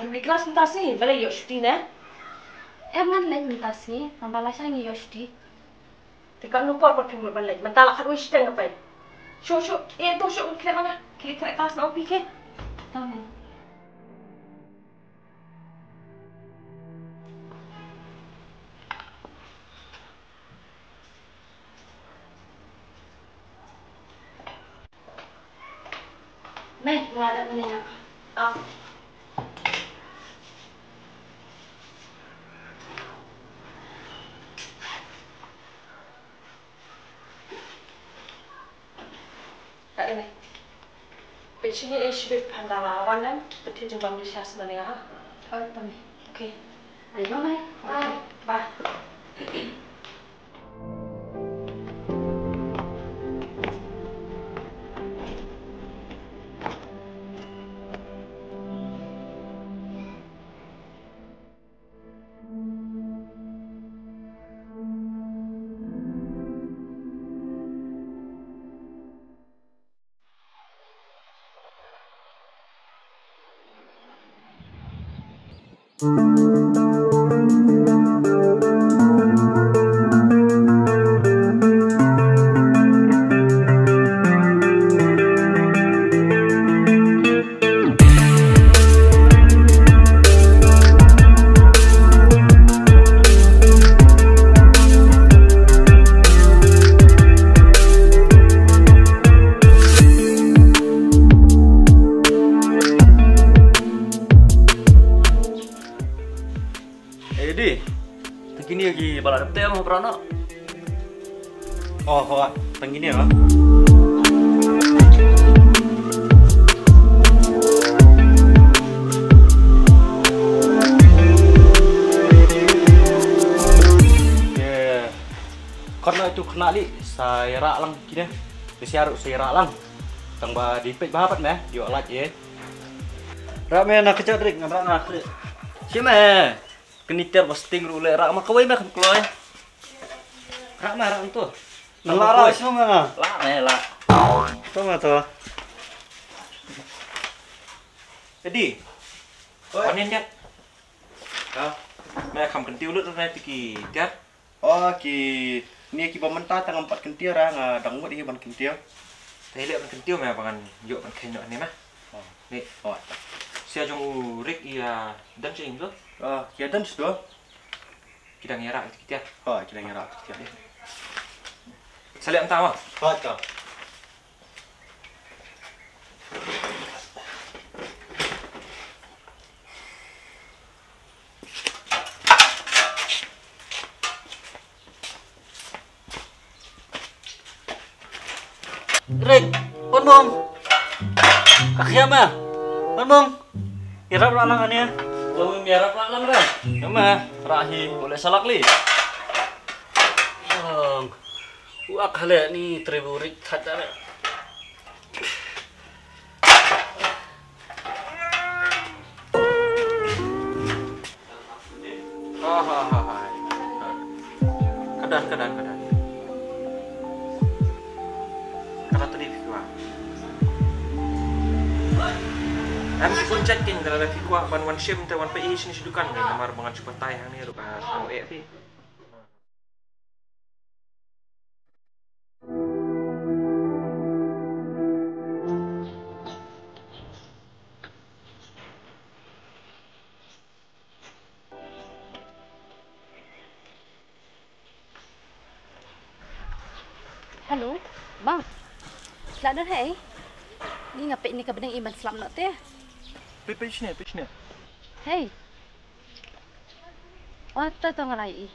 di kelas mentas ni, balik yuk cuti ni. Emang lain mentas ni, membalas lagi Yoshdi. Tekan lupa kau tunggu balik. Mentalak kan wish dan apa? Syuk, tu syuk kita mana? Kita kelas nak pergi ke? Tahu. Meh, nggak ada menanya. Ah. Tak ada. Biasanya isu pandang awan kan, betul jumpa Malaysia sebenarnya ha. Oh, tahu. Okey. Ayo, Meh. Bye. Di, begini lagi balap dapet mau peranak. Oh, begini ya. Karena itu kena li, saya rak lang gini. Disiaruk saya rak lang. Tangba dipit bahapat meh, yo alat ye. Rak meh nak kecak trik, ngabrak nak trik. Siapa? Kenitir posting rule rak mah kawai mah keloy. Rak mah rak tu. Lara semua. Lah. Semua tu. Jadi. Panen dia. Ah. Meh kam kentiu lut na tiki tiar. Oh, ni ki pemerintah tang 4 kentir ah, dang buat di ban kentir. Tadi lihat ban kentiu meh pangan yuk ban kenyok ni mah. Ni. Oh. Sia jong urik ia dan cing tu. Ah, kiatan sudah. Kita ngerak kita. Oh, kita ngira kentir. Saya lihat entah mah. Oh, tu. Rick, pun mong. Kakiam ah. Pun mong. Irap lang ani. Lalu miarap lang dah. Nama rahi boleh salak li. Uak hale ni triburik hajar. Kadang. Kata tadi fikwa. Kami pun checking dalam fikwa ban wan shim te wan PI sini sidukan ni kamar bangan cepat tayang ni rupa anu fi. Halo, bang. Selamat hari. Ni ngapik ni kabedang iman selam nak teh. Pitch ni. Hey. Wah, tu ngalai.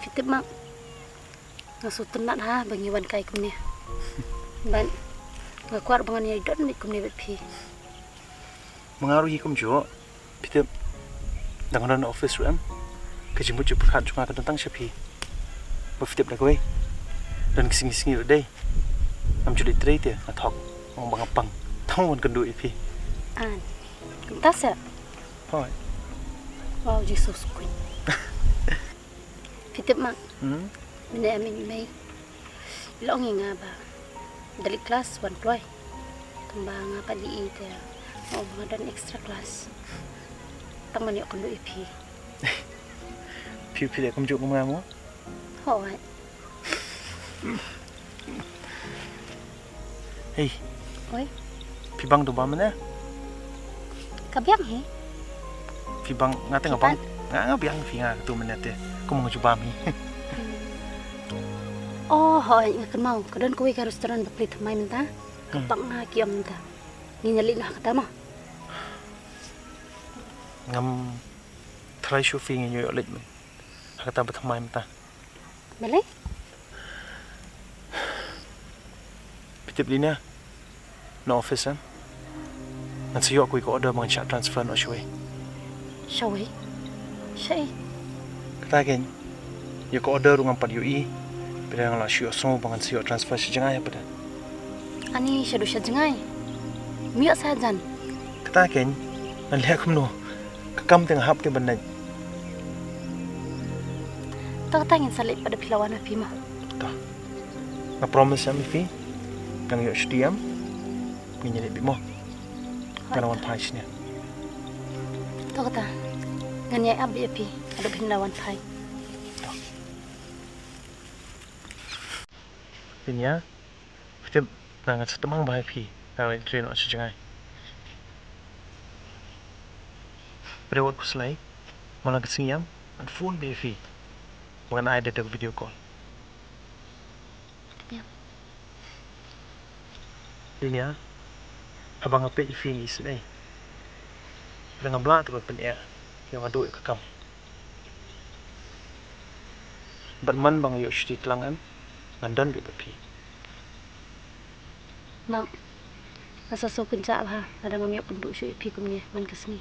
Fitip mak. Ngasutan nak ha bangiwan kai kumni. Ban ngakuar bangan ya don mit kumni bet pi. Mengaruhi kum jo. Pitep dangan office ram. Kejimut jo perhat cuma tentang siapi. Bafitep nak kowe. Dan kising-kising ro dei. Am julit trade ya athok. Mong bangapang. Tawon kendu ipi. An. Kuntas ya. Hoi. Wow, Jesus queen. Pitep mak. Benda amin mai. Long nga ba. Dali kelas 1 ploy. Kembang apa di itu ya. Mau dan extra kelas. Taman yuk kendu ipi. Piu-piu kum jo kum ngamu. Hoi. Hey. Oi. Pibang tu bamana. Kabiang he. Pibang ngate ngapang. Ngabiang finga tu menete. Kum ngujubam hi. Oh, hoi ngakan mau. Kadon kowe ka restoran bakli thamai menta. Kapang na kiam menta. Nginali na kata mo. Ngam try shopping in your lit. Kata bethamai menta. Bale? Pitip linya. No office kan. Nanti aku ikut order mengenai transfer no show. Showy. Shay. Kata kan. Ikut order dengan pad UI. Bila yang lah show semua bangan siok transfer sejengai apa dah. Ani syadu sejengai. Miak sajan. Kata kan. Nanti aku no. Kekam tengah hap ke benda. Tak tangin salib pada pilawan api mah. Tak. Na promise yang Mifi. Yang yuk sediam. Menjadi bimo. Nganawan paisnya. Tak kata. Nganyai abi api. Ada pilawan pai. Pinya. Kita nangat setemang bahaya pi. Kalau train nak sejengai. Pada waktu selai. Malah kesingam. An phone Mifi. Bukan ada video call. Ya. Ini ya. Abang apa Ifi ni sedai. Dengan belak tu penyak. Yang ada ke kam. Berman bang yuk syuti telangan. Ngandan bi bepi. Mak. Masa so kencak lah. Ada ngamiak penduk syuk ipi kumnya. Man kesini.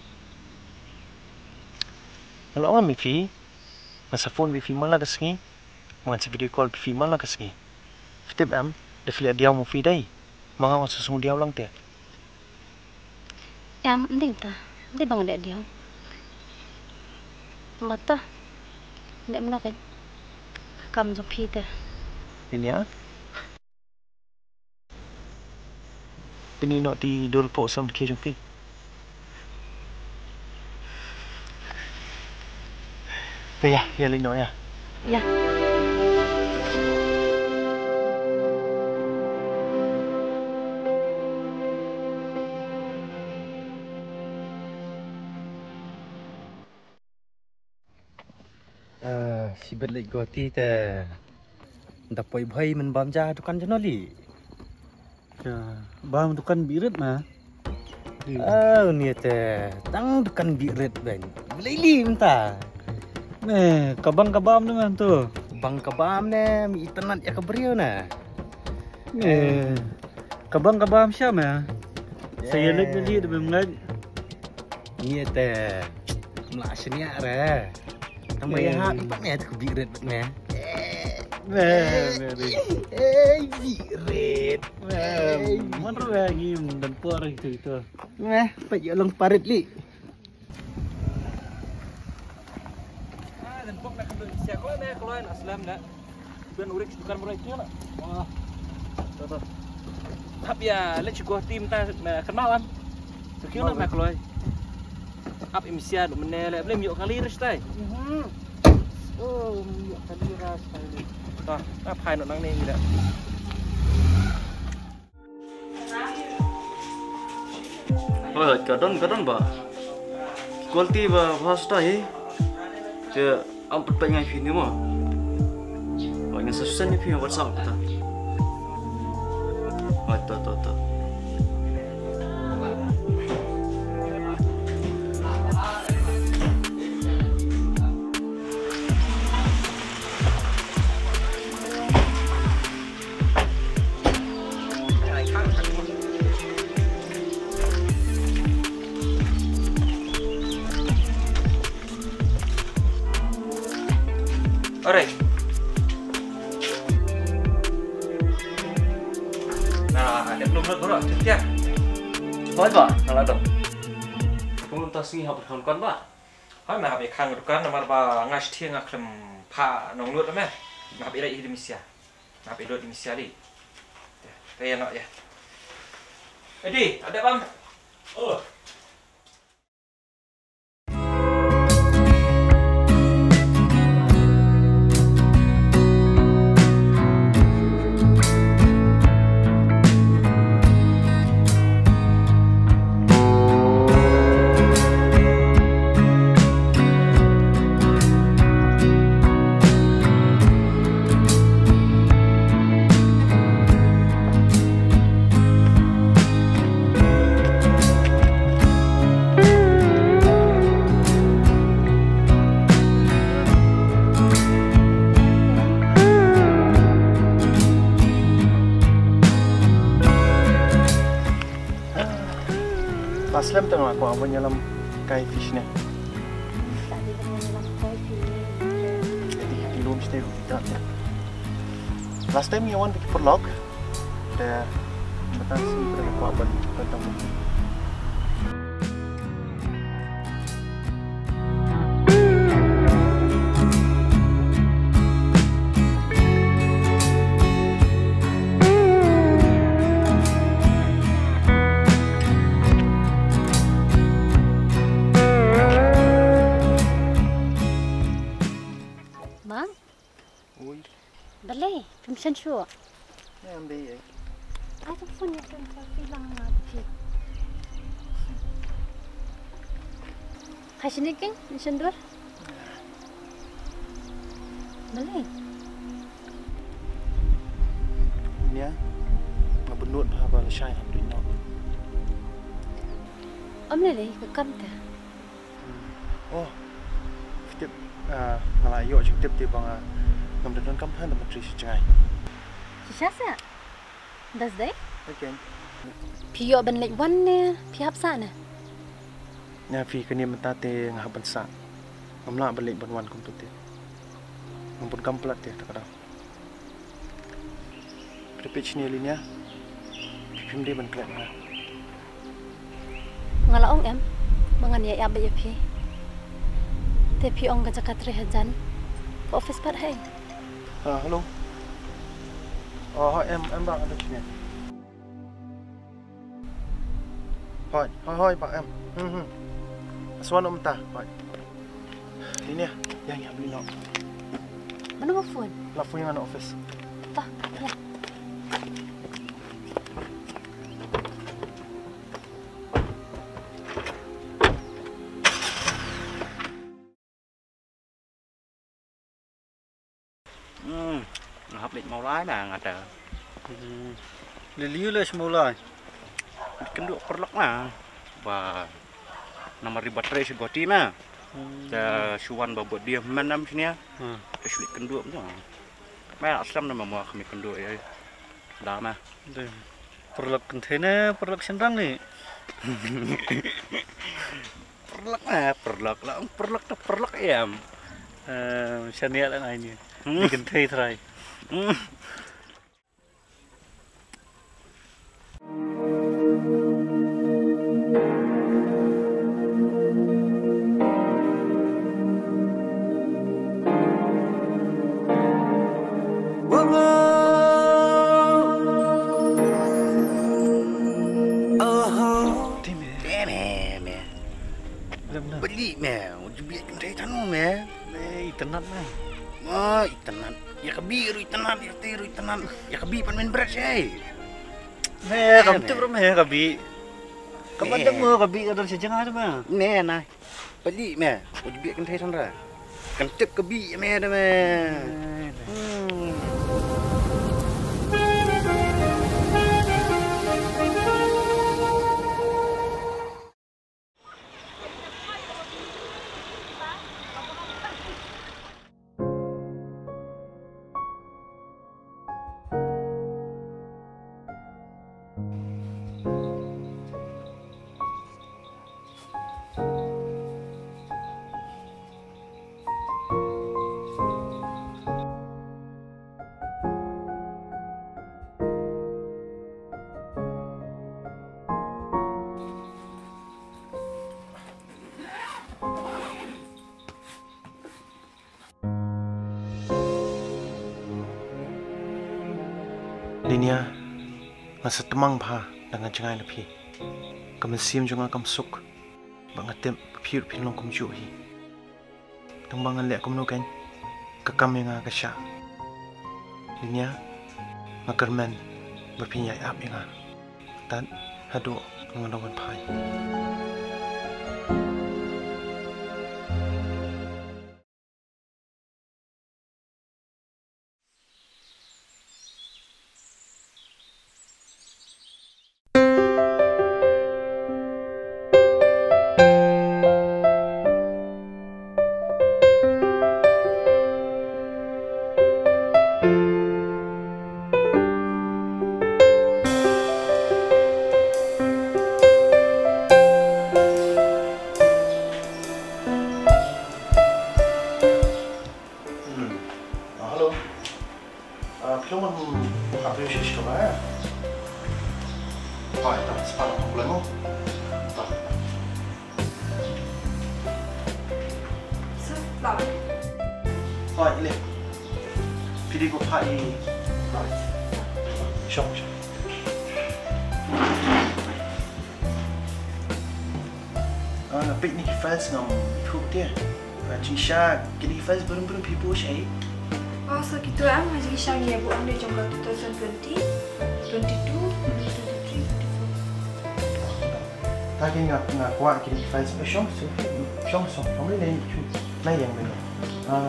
Kalau orang Ifi. Masa phone Ifi malah kesini. Mengenai video call Ifi malah kesini. Fitip am. Dia filiat dia mu fi dai. Mga masa sung dia ulang dia. Ya, mending ta. Mending bang ada dia. Mata. Ndak mana kan. Kam zo Peter. Ini ya. Ini nak di dol po sam ke jong pi. Ya, ya lino ya. Ya. Si balik goti te. Dapoi bhai men bam ja dukan janoli. Ya, bam dukan birit mah. Ni te. Tang dukan birit ben. Beli minta. Nih, kabang-kabam dengan tu. Bang kabam ne mi itanat ya kabrio na. Nih, kabang-kabam siapa ya? Saya lihat beli di bengkel. Ni te. Melasnya re. Tambah ya hak empat ne tu birit ne. Birit. Mana lagi dan puar itu. Pagi lang parit li. Dan pok nak kembali siapa nak keluar aslam nak. Ben urik bukan murai tu nak. Wah. Tuh. Tapi ya, let you go tim ta kenalan. Sekio nak keluar. Up imsia do menele, boleh miok kali res tai. Oh, miok kali ras tai. Tah, apa hai nak nang ni dak. Oh, kadon ba. Quality ba fast hai. Je ampat pa ngai fini mo. Oh, ngai susah ni fi WhatsApp ta. Oh, to. ada belum bergerak setiap. Thôi Pak, kalau dong. Kamu entah sini habis kawan Pak. Hai mah habis kang dukan nomor ba ngas tiang aklem pa nong lut mah. Mah habis rai Indonesia. Mah habis dot Indonesia li. Kayak nak ya. Edi, ada bang? Oh. Aslam tengok aku apa nyelam kai fish ni. Tadi kena dalam koi pilih. Jadi belum stay tidak. Last time you want to vlog, the betul sih pada aku apa tentang Bang, Ui, dali, permission show. ni ambil ye. Ay, ito po niya kung lang natin. Kasi naging, permission door. Dali. Ni ya, ngabenut apa syai ambil nak. Om nili, kakanta. Oh, tip ngalayo tip tip bang ngambil kampan dapat tri secai. Si siya? Das day? Okay. Piyo ban like one ne, pihap sana. Nya fi kini mentate ngahaban sa. Ngamla balik banwan komputer. Ngampun kamplat ya tak ada. Prepage ni linya. Pipim dia ban klep na. Ngalaong em, mangan ya abay ya pi. Te piong ka jakat rehajan. Office pat hai. Hello. Oh, em bang ada sini. Hoi bang em. Aswan om ta. Hoi. Ini ya, yang beli nak. Mana mo phone? Lafu yang ada office. Ta, ya. Hợp định màu lái là ngặt à. Liliu lah semula. Kenduk perlok lah. Wah. Nama ribat tray si goti mah. Dah suan babot dia menam sini ya. Kesulit kenduk tu. Mah aslam nama mau kami kenduk ya. Dah mah. Perlak container, perlak sendang ni. Perlok lah, perlok ya. Sania lah ini. Bikin try. Beli meh, ujibiak kentai tanu meh. Itenat meh. Oh, itenan. Ya kebiru itenan, ya tiru itenan. Ya kebi pan main berat sih. Meh, kamu tu berapa meh kabi? Kamu ada meh kabi ada sejengah tu meh. Nè này. Beli meh, ujibiak kentai tanu ra. Kentip kebi meh dah meh. Linia ngasa temang pha dengan cengai lepi. Kemesim juga kamsuk. Bangatem piur pinlong kumju hi. Tembangan lek kumno kan. Kekam yang kasya. Linia ngakermen berpinyai ap yang dan hadu ngonongan pai. Rồi, lên. PD của Pai. Xong. Picnic fans ngam thu dia. Chính xác, cái đi fans belum people sih. Oh, so gitu am haji sang ya bu ande jangka 2020, 22, 23, 24. Ta cái ngạc qua cái đi fans xong xong lên này yang benar.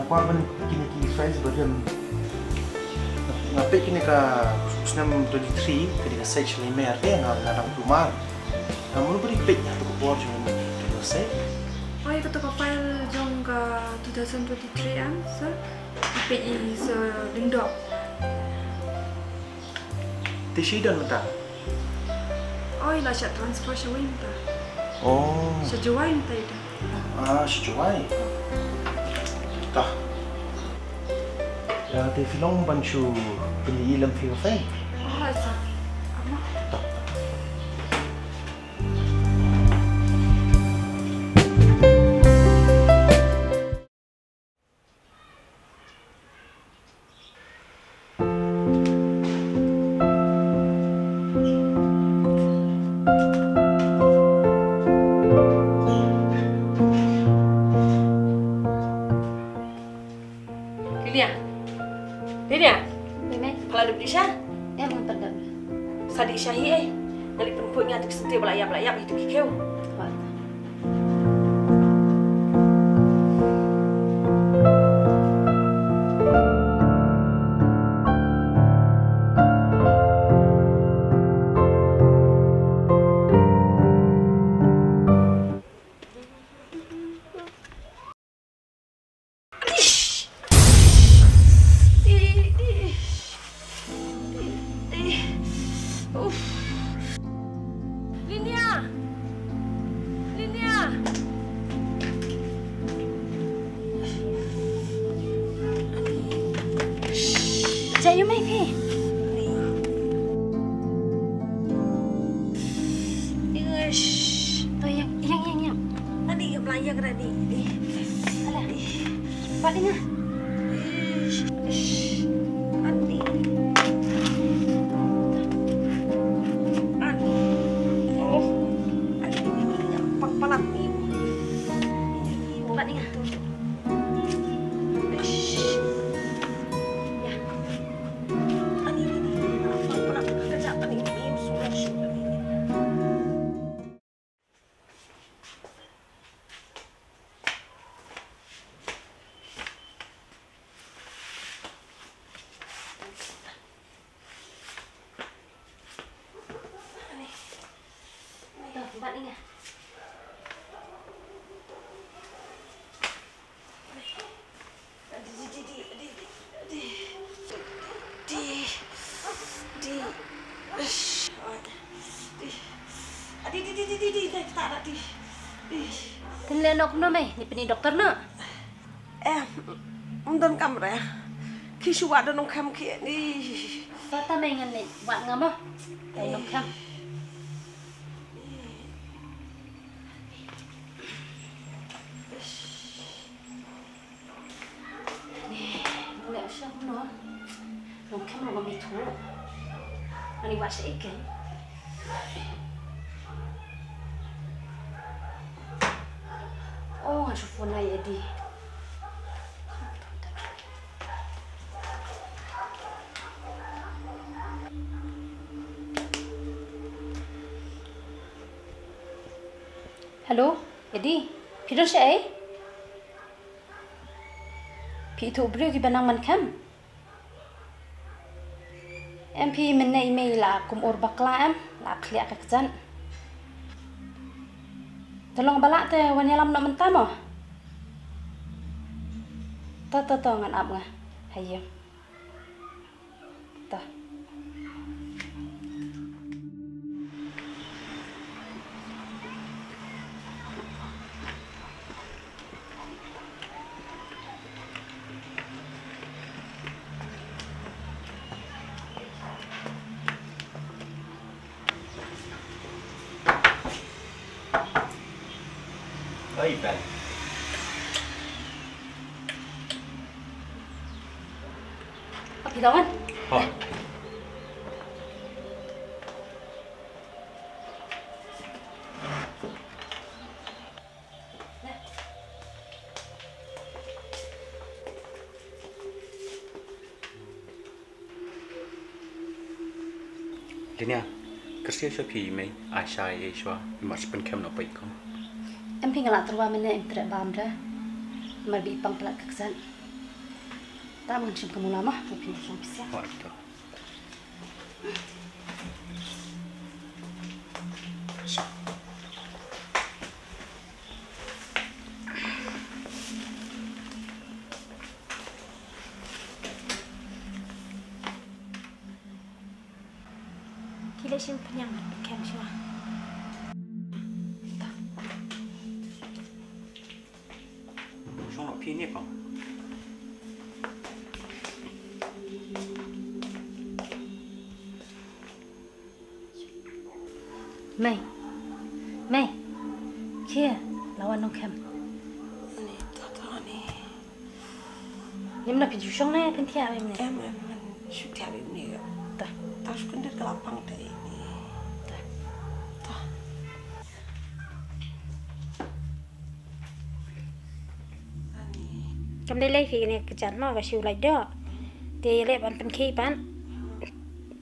Qua bên kini friends berjam ngapai kini ka 23 ketika saya cili mer dia ngadang rumah namun beri pek tu ko bor jun tu saya Oh, itu ka file jangka 2023 am so pek is lindok tisidan mata Oh, ila chat transfer showing ta oh sejuai ta itu sejuai tah ya te filong banchu beli ilam fi fa Oh, asa ama Linia, Memek, kalau ada Isha, dia mengadap. Sadi Isyahi dari perempuan yang tersentuh belayap-belayap itu kikau. Jayu mai pi. Oh, yang. Tadi belayar tadi. Alah. Cepat dengar. Tempat ni. Kenapa nak kena mai? Ni peni doktor nak? Don kamera. Kisah ada nong kam kia ni. Tata mai ngan ni, buat ngamo? Tay nok kam. Ni, nak siapa no? Nok kam nak mi tu. Ani buat saya ikan. Oh, nggak phone lagi Edi. Halo, Edi. Pidor siya eh? Pito brio ki banang man kam. MP minna email la kum or bakla em la khlia ka kjan. Tolong balak te wanyalam nak mentamo. Ta ngan ab nga. Hayo. Ta. Oi, Ben. Apa kawan? Hoi. Linia, kerja siapa ini? Aisyah, Aisyah, masih penkem nak pergi kau. MP ngalak terwa minna em tre bamra. Marbi pang pelak ka kjan. Ta mang sim kamu lama, tapi som pisah. Waktu. Gila sih penyangat kem sih. Xong phi ni kong. Mei. Kia, lawan nong kem. Ni tata ni. Yem na piju song na pen tia em ne. Em shoot tiap ini. Ta. Tak suka dia kelapang tadi ini. Cầm đây lấy phi này cái chắn mà và siêu lại đó thì lại bạn phân khi bạn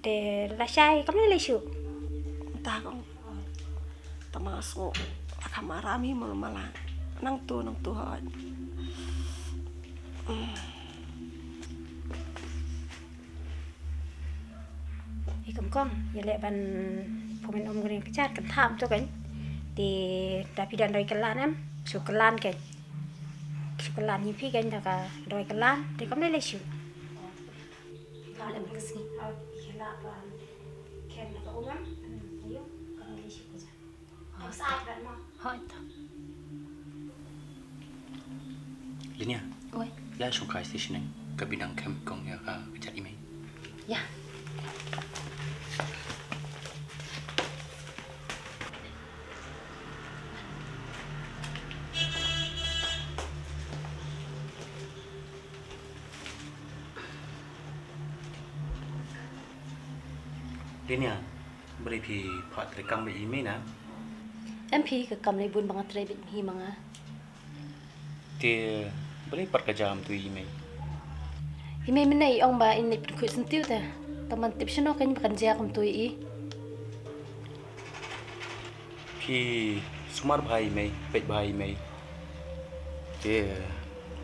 để là sai cầm đây lấy siêu Tak kong. Termasuk kamarami malah nang tu hoi. thì cầm con giờ lại bạn phụ mình ông cái chat cần tham cho cái thì đã bị đàn đòi cái lan em siêu cái lan cái Sekolah ni pergi kan jaga doi kelan, dia kamu dah lesu. Kalau em kesini. Oh, kira apa? Ken nak umam? Ayo, kamu lesu kerja. Oh, saat kan mah. Hoi ta. Linia. Oi. Ya sungkai station ke bidang kem kong ya ka kecat email. Ya. Linia, boleh pi pak terekam be email na. MP ke kam nei bun bangat tre bit hi manga. Dia boleh perkejam tu email. Email mina i ong ba in nei pun khu sentiu ta. Taman tip sino kan bakan ja kam tu i. Pi sumar bhai email, pet bhai email. Dia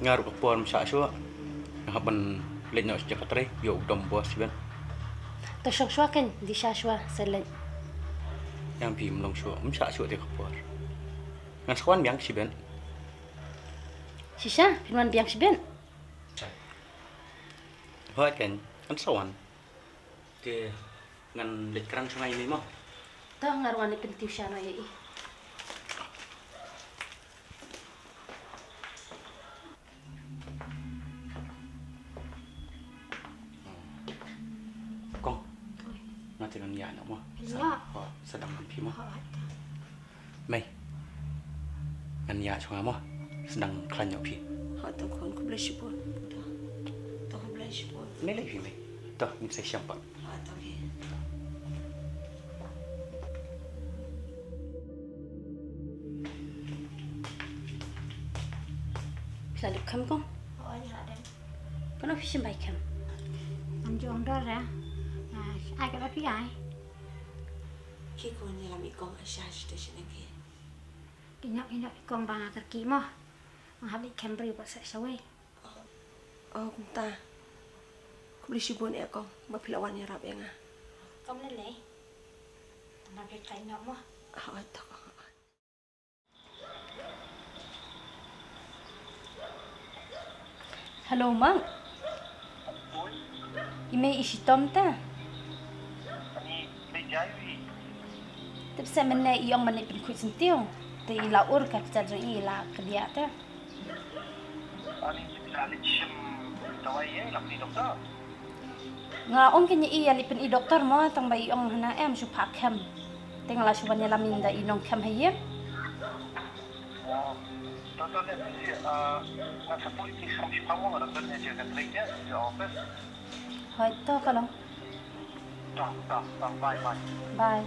ngaruh ke puan masa syua. Haban lenyok sejak tre, yo dom bos ben. Ta shok shwa kan di sha shwa selen. Yang pi melong syua, masa syua dia ke puan. Ngan sekuan biang si ben. Shisha, pinwan biang siben. Hoi kan, kan sawan. Dia ngan lek kerang sungai ini mah. Ta ngaruan ni pentiu sha no i. Kong. Nanti kan ya nak mah. Sedang pi mah. Mai. Ngan ya sungai mah. Sedang kelan nyok pi. Hoi tu kon ku boleh sipun. Tak ku boleh sipun. Mai lagi pi mai. Dah, ni saya siapa. Hoi tu ni. Lalu kamu kong? Oh, ini lah deh. Kenapa sih baik kamu? Anjung dah ya. Nah, ai cái bác ai? Khi con nhà làm bị con ở xa tới trên kia. Cái nhóc con bà cái kỹ mà. Mà học đi Cambridge bọn sẽ sao ấy? Cũng ta. Cũng đi sibuan ya con. Mà pilawan ya rap yang Con lên lấy. Mà cái tay nó mà. Hỏi thật. Hello, Mang. Ime isi tom ta. Tapi saya mana iong mana pun kuit sentiu. Ti laur ka kerja i la kerja ta. Nga on kanya i ali pen i doktor mo tang bai iong hana em su pak kem. Teng la su banya lamin da inong kem hayem. Hỏi to kalau. Bye.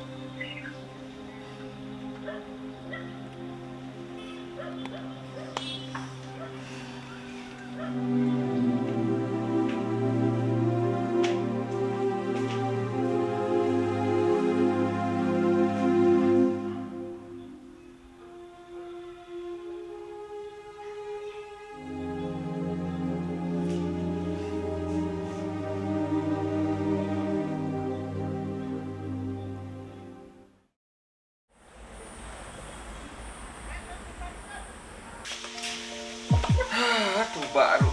Tuh baru.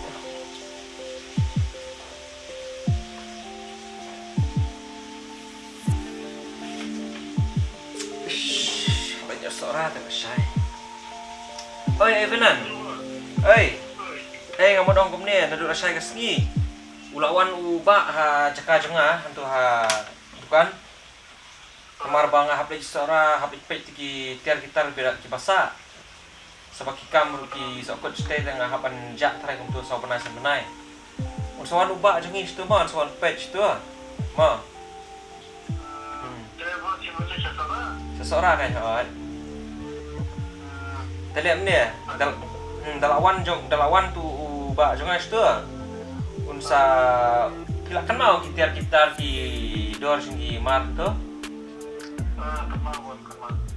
Banyak suara tak say. Oi, Evanan. Oi. Ngamo dong kum ni, nadu rasai ke sengi. Ulawan ubak ha caka jengah hantu ha bukan. Kamar bang hap lagi suara hap ipet ki tiar gitar berak ki basa. Sebab kita merugi sokot stay dengan hapan jak try untuk sahabat sebenai. Usahawan ubah jengi situ mah, usahawan patch tu mah. Seseorang kan hot. Terlihat ni, dalawan tu ubah jengi situ. Unsa tidak kenal kita di dor jengi mar tu.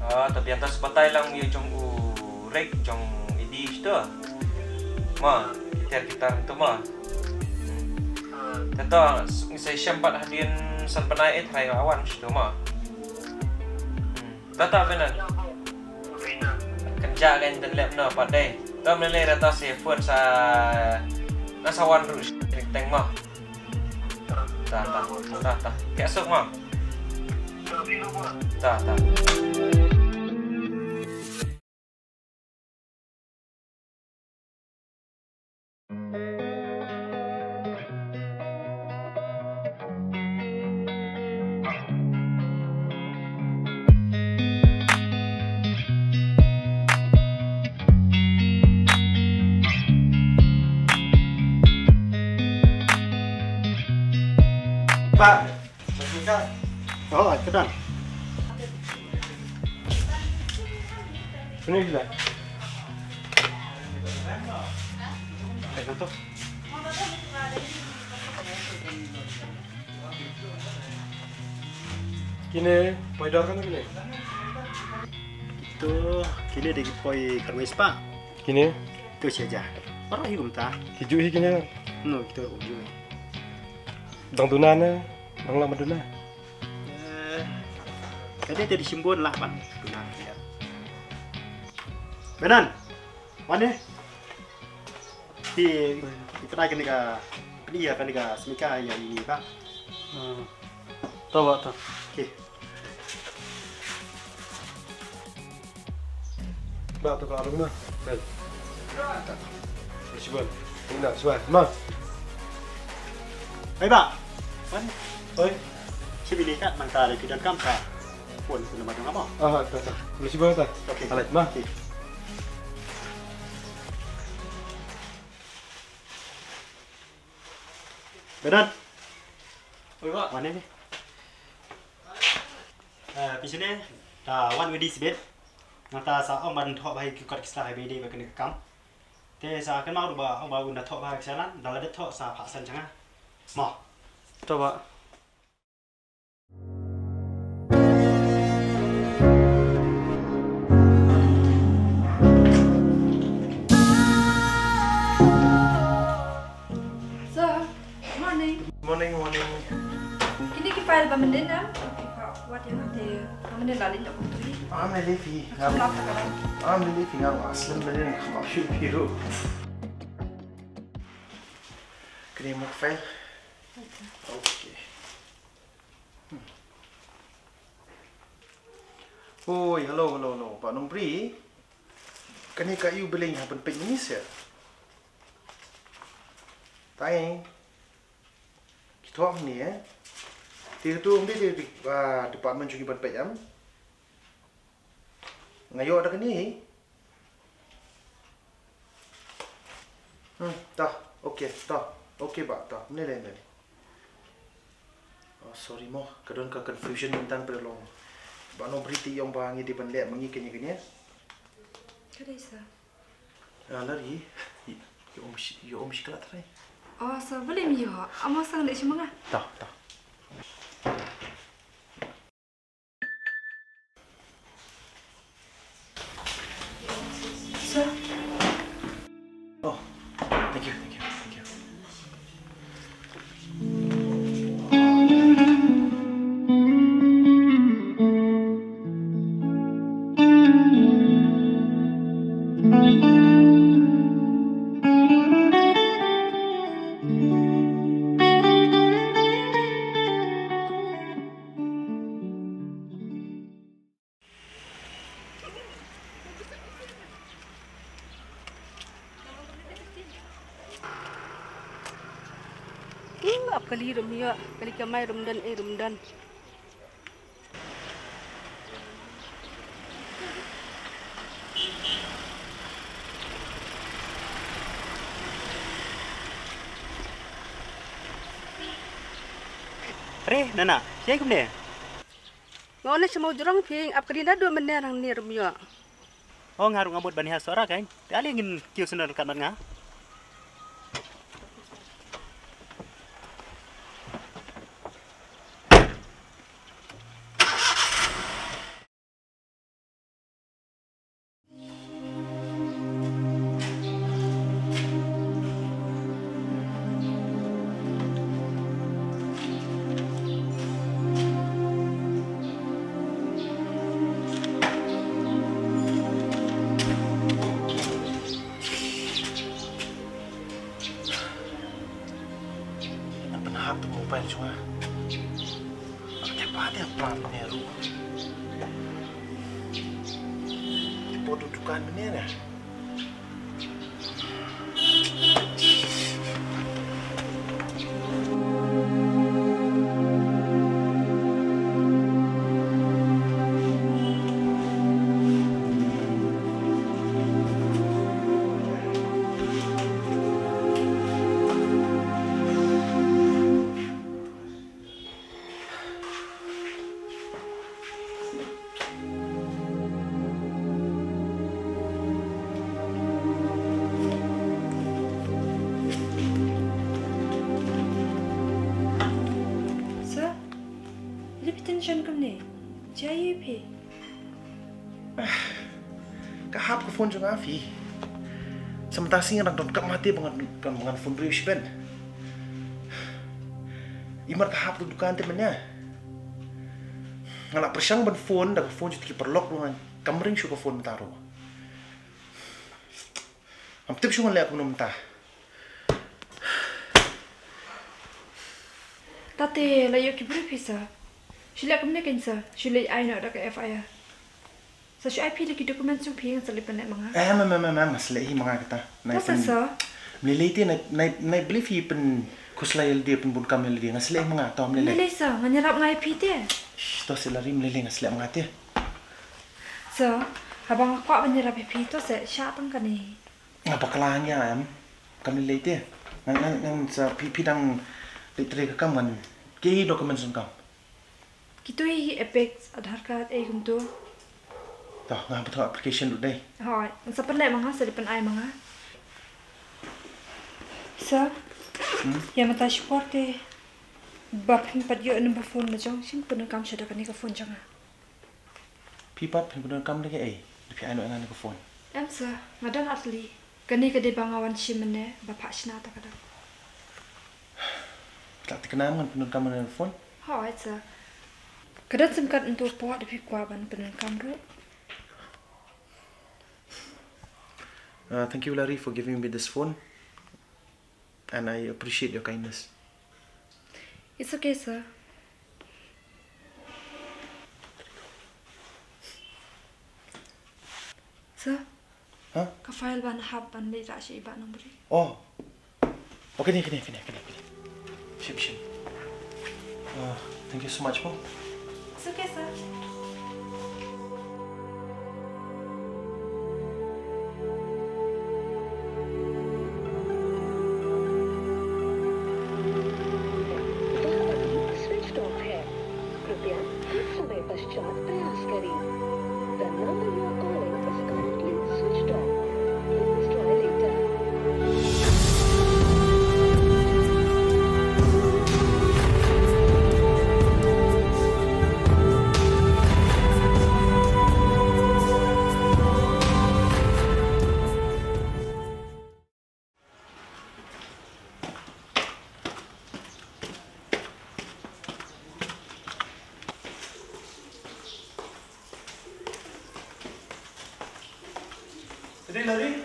Tapi antas batai lang yo jong rek jong idi tu, ma kita tu ma. Kata saya sempat hadirin sampai try awan tu ma. Tata benar. Kerja kan dan lep no pada. Tam lele rata saya phone sa nasawan terus teng ma. Ta. Kesok ma. Ta. Pak, Pak. Oh, kedan. Ini gila. Tuh. Kini, poi dor kan kini? Itu kini di poi kerwes pak. Kini? Itu saja. Orang hidup tak? Hiju kini. No, kita ujung. Dang tunana, dang lama duna. Kadang jadi simbol lah pak. Tunan. Benan, mana? Kita lagi ni dia kan ni semika yang ini pak. Tahu tak? Okey. Ba tu kalau mana? Bel. Siapa? Ini nak siapa? Ma. Hai pak. Mana? Oi. Si bini kat mangta lagi dan kamsa. Pun sudah macam apa? Tak. Boleh siapa tak? Okey. Alai, ma. Okey. Benan. Oi, Pak. Mana ni? Di sini dah one way disbet. Nata sa om ban thok bai ki kot kisah bai de ba kena kam. Oke, saya akan mau rubah ang bago na to ba eksalan, dala det to sa pasan changa. Mo. Coba. Sir, morning. Morning. Kini ki file ba mendin na? What you have there? Mendin lalin tak kutu. I'm a leafy. Kenapa sekarang? I'm a leafy. I'm aslam berin. I'm shoot you. Kini mau file. Okay. Oi, hello. Pak Nombri. Kani kayu beling hapen pek minis ya? Tayang. Kita apa ni eh? Dia tu dia di department juga berpek jam. Ngayo ada kini. Dah. Okey, dah. Okey, Pak. Dah. Ni. Oh, sorry mo. Kadon ka confusion tentang perlong. Pak Nombri ti yang bangi di penlek mengi kenya. Kada sir. Lari. Yo om shiklat rai. Oh, sir, boleh mi yo. Amo sang dek semanga. Dah. Sir. Oh, thank you. Ap kali rumia, kali kamai rumdan. Nana, siapa kum ni? Ngone semau jurang ping ap kali dua menang ni rumia. Oh, ngarung ngabut bani hasora kan? Dia ingin kiu senar kat nga. Hap tu mobile cuma. Ada plan meru. Bodoh dukaan mana ni? Attention kum ni. Jaya pe. Kahap ke phone juga fi. Sementara sih orang don mati dengan phone berius ben. Imar kahap tu dukaan temennya. Ngalak persang ban phone dah phone jadi perlok dengan kamering syukur phone taruh. Am tip syukur lihat pun mentah. Tate layo ki beri pisa. Sila kumne kensa. Sila ai nak dak FIR. Sa syu IP lagi dokumen sung piang sa lipan mga. Masalah hi mga kata. Masa sa? Meliti na believe hi pen kuslay dia pen bun kamel dia ngasle mga to melele. Melele sa nganyarap nga IP te. To sila rim melele ngasle mga te. Sa habang ako nganyarap IP to sa sya tang kani. Ngapakalanya am kami lete. Nang sa pipi dang litre ka kaman. Ki dokumen sung kam. Kitui Apex Aadhaar card kum tu. Dah ngah betul application dulu deh. Hai, sa perle mga sa lipan ai mga. sir. Ya mata sporte. Bapin pat yo number phone na jong sin pun kam shada kan ka phone jang. Pipat pen pun kam lagi Lepi anu ngan ke phone. Sir, ngadan atli. Kani ka de bangawan simene bapak sina ta kada. Tak terkenal dengan penukam dengan phone? Ha, sir. Kada semkat untuk puak depi kuaban penukam ru. Thank you, Larry, for giving me this phone. And I appreciate your kindness. It's okay, sir. Sir? Huh? Ka file ban hab ban le ra shi ba nombor. Oh. Oh, kini. Ship. Thank you so much, Paul. It's okay, sir. Switch off है कृपया कुछ समय पश्चात प्रयास करें the number you are calling is currently switched off please try later Jadi Larry,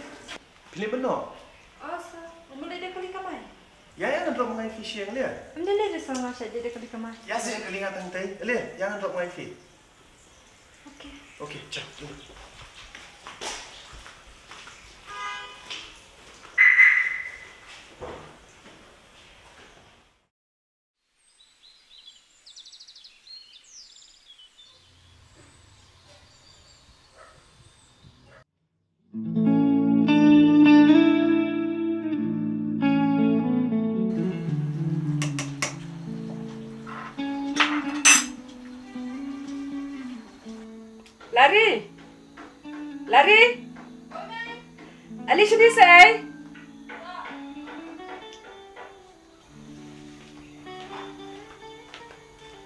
pilih benar. Oh, sir. Mula dia kali kamai. Ya, yang drop mengai fish yang lihat. Mula dia sama saya dia kali kamai. Ya, saya kelingatan tadi. Lihat, jangan drop mengai fish. Okay. Okay, cak. Tunggu. Larry? Ali sini say?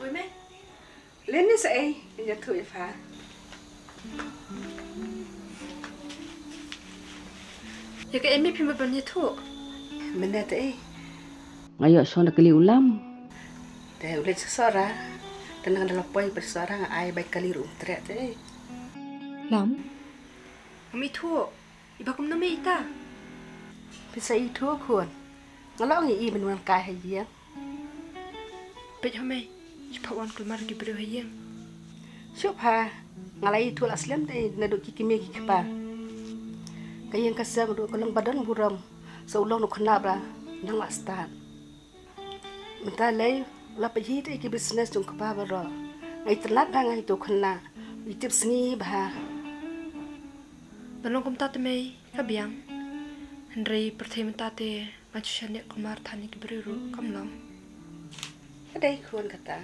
Oi, Mai. Leni say, ini tu Ifa. Ya ke emi pima banyak tu. Mana tu? Ayo soalnya kali ulam. Dah ulit seseorang. Tenang dalam poin berseorang ay baik kali rum teriak tu. Lam? Kami tu. Iba kum nama ita. Bisa itu kun. Ngalok ni i benuan kai haji. Pej hamai. Cepat wan keluar di beri haji. Syubha. Ngalai itu aslam deh naduk kikimi kikpa. Kayang kasang duk kelang badan buram. Seulong nuk kena bra. Nang lastan. Bentar lagi. Lapa hit iki bisnes jung kapa baro. Ngai telat ngai tu kena. Itip seni bah. Balong kum tate mai kabiang. Hendrai pertama tate macam syanik kumar tani kiberiru kamlang. Adai kun kata.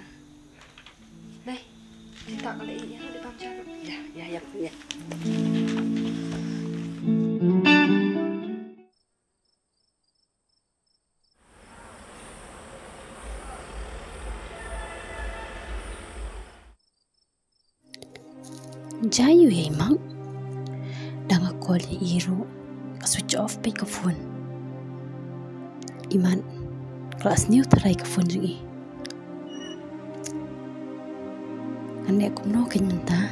Mai, kita kali ini ada baca. Ya. Jayu ya imang. Dang aku li iru switch off pe ke phone. Iman kelas new tarai ke phone jungi. Ane aku no ken menta.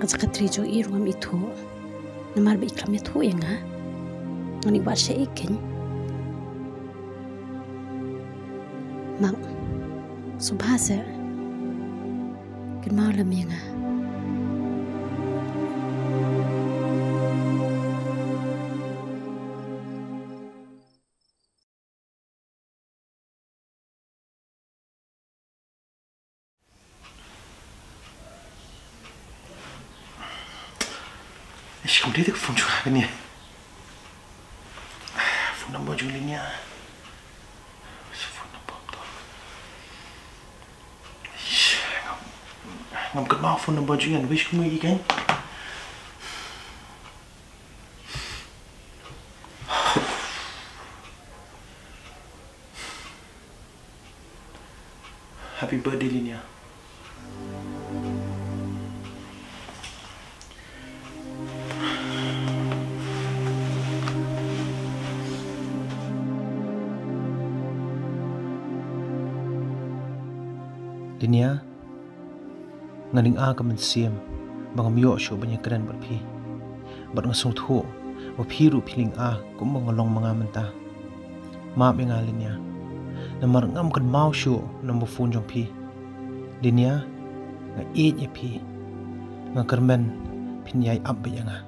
Azak trijo iru ngam itu. Namar be ikram itu ya nga. Ngani buat saya iken. Mang subhasa. Ken malam ya nga. Kamu dia phone juga kan ya? Phone number Julinya. Phone number tu. Ngam kenal phone number Julian, wish kamu lagi kan? Linia nganing a ka man siam bangam yo shu banya keren berpi bar ngasung thu wa phiru philing a kum ngolong manga menta ma me nga Linia namar ngam kan mau shu nam fun jong phi Linia nga e ye phi nga kermen phin yai ab ba yanga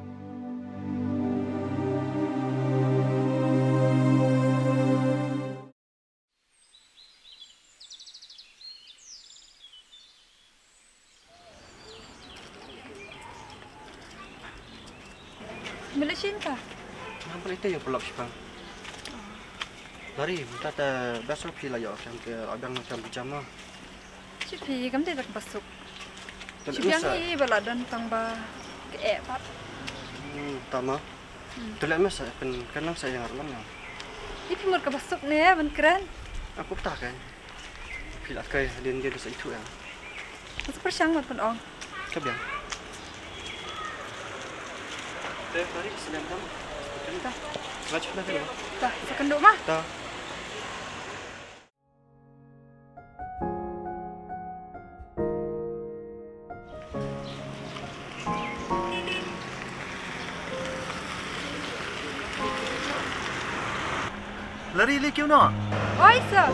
Malaysian ka? Nampak itu yang pelak sipang. Dari minta ada besok pila ya sampai abang macam pijama. Cipi kamu tidak masuk. Dan Cipi yang ini beladan tambah ke Pak. Tama. Tulen masa kan saya yang arlam ya. Ini mur ke masuk nih, ben keren. Aku tak kan. Pila kai dia dosa itu ya. Masuk persang mat pun ong. Kebiang. Dari sedang kamu. Dah. Baca dah dulu. Dah, sekenduk mah. Dah. Lari le kyun na? Oi sir.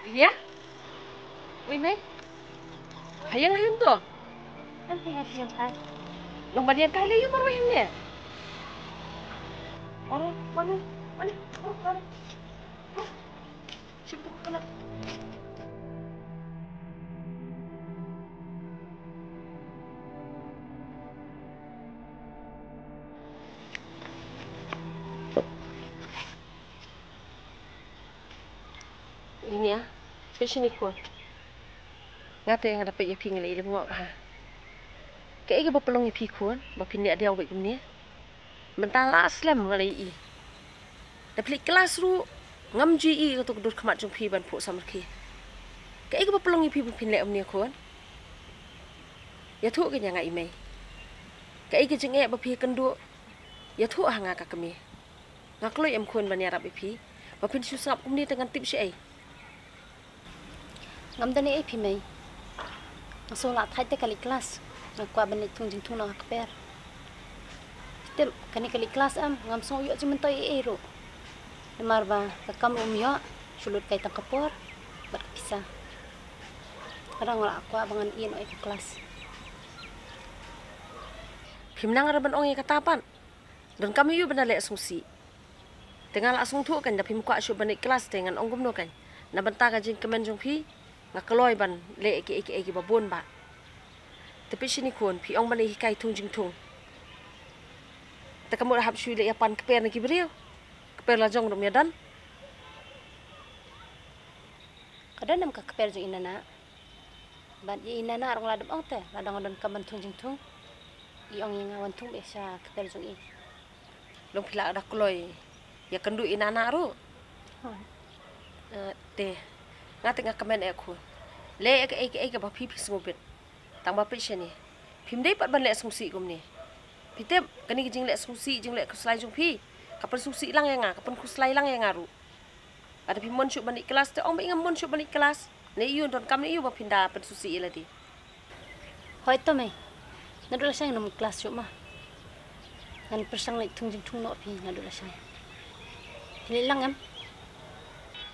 Ya? Wimei? Hayang tu. Nanti hayang kan. Nung balian kali yung marwahim niya. Mana? Mana? Mana? Sibuk ka na. Ini ya. Sini ko. Ngate yang dapat ya ping le mo ha. Kaya ba pelong ya pikun, ba pinnya dia awak kumni. Mentala aslam ngalai i. Dapat kelas ru ngam ji i untuk dur khamat jong pi ban pho samarki. Kaya ba pelong ya pi pinle omni kon. Ya thu ke nyanga imei. Kaya ke jeng ba pi kendu. Ya thu hanga ka kami. Ngakloi em kon ban yarap pi. Ba pin susap kumni dengan tip si ai. Ngam dani ai pimei. Masolat hai te kali kelas. Ngakwa bani tung jing tung na akper. Tem kani kali kelas am ngam so yo jimen toy ero. Namar ba kakam umyo sulut kai tang kapor bat pisah. Kadang wala akwa bangan ian oi kelas. Pimnang raban ong katapan. Dan kami yu benar lek sungsi. Tengah langsung tu kan tapi muka asyuk bani kelas dengan ong gumno kan. Na benta ka jing kemen jong pi. Ngakaloi ban le eki babon ba. Tapi sini kon pi ong ban hikai tung jing tung. Ta kamu hab shui le yapan keper na kibriu. Keper la jong rom yadan. Kadang nam ka keper jong inana. Ban ye inana rong ladam ong te ladang dan kaman tung jing tung. I ong yang awan tung biasa keper jong i. Long pila ada kloi. Ya kendu inana ru. Te ngate nga kamen aku le ek ba pipi smobit tang ba pise ni pim dei pat ban le sungsi gum ni pitep kani jing le sungsi jing le kuslai jung pi kapan sungsi lang yang kapan kuslai lang yang ngaru ada pim mon syuk ban kelas te ong ba ingam mon syuk ban kelas ne yu don kam ne yu ba pinda pen susi iladi hoi to me nadula sang nom kelas syuk ma nan persang le tung jing tung no pi nadula sang hili lang am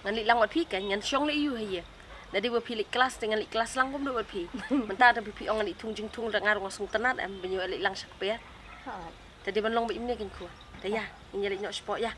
ngan li lang wat pi kan ngan syong le yu ha ye nadi wa pi li kelas dengan li kelas lang gum do wat pi menta da pi ong li tung jing tung da ngarung sung tenat am benyo li lang sak pe tadi ban long ba imne kin ku da ya nya li nyok sport ya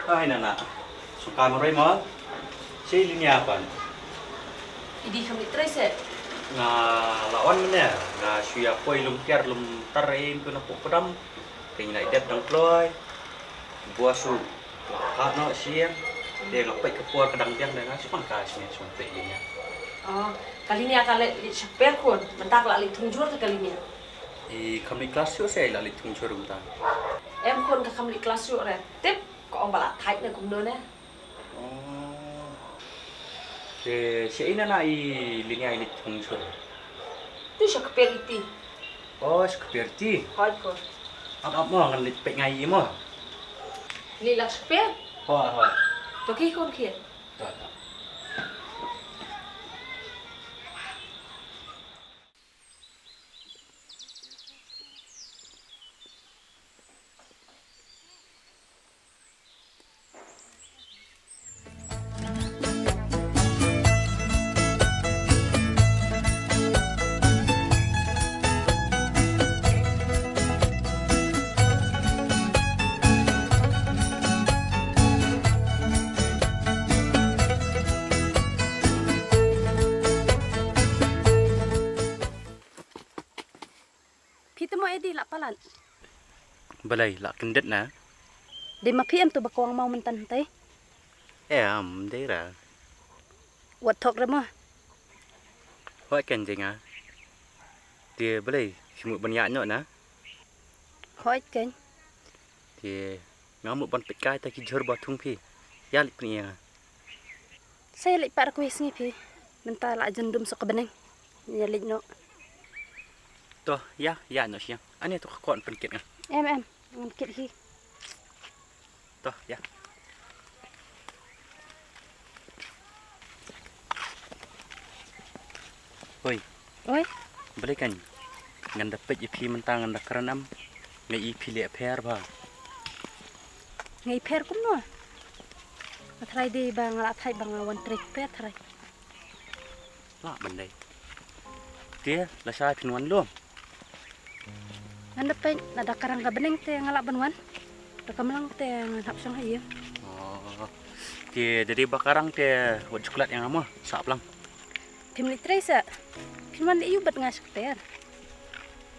Ay nana. Suka mo rin mo? Si linya apa? Idi kami trace. Nga lawan mo na. Nga suya poy lumpiar lumtarin ko na po kodam. Kaya na idep ng ploy. Buasu. Lakat no siyang. Dia ngapay kepuar kadang tiang dan nasi pangkasnya sampai linya. Oh, kali ini akan lihat seper kon. Bentar lali tunjur ke kali ini. Kami kelas yuk saya lali tunjur bentar. Em kon ke kami kelas yuk re. Tip kok ông balak thai ne cũng nè. Si ina na linya ini tunjur. Tu siapa periti? Oh, seperti. Hai kon. Apa mau ngelit pek ngai mo? Lila seper? Hoi. Toki kon kia. Edi lak palan. Balai lak kendet na. Di ma PM tu bakwang mau mentan tay. Dera. Wat tok remo. Hoi ken jenga. Dia balai semut banyak nyok na. Hoi ken. Dia ngamuk ban pekai ta ki jor batung pi. Ya lik punya. Saya lik par kuis ni pi. Mental lak jendum sok beneng. Ya lik no. Toh, ya no siang. Ani tu kon penkit nga. Em, penkit hi. Toh, ya. Oi. Boleh kan? Ngan dapat IP mentang ngan karanam. Ngai IP le pair ba. Ngai pair kum no. Atrai di bang la thai bang wan trick pair thrai. Lah bandai. Dia la sai pinwan lom. Anda pen nada karang ka beneng te ngalak benwan. Rekamelang te ngap sang haye. Oh. Dia dari bakarang te buat coklat yang ama sap lang. Tim litre sa. Pinwan iu bet ngas ter.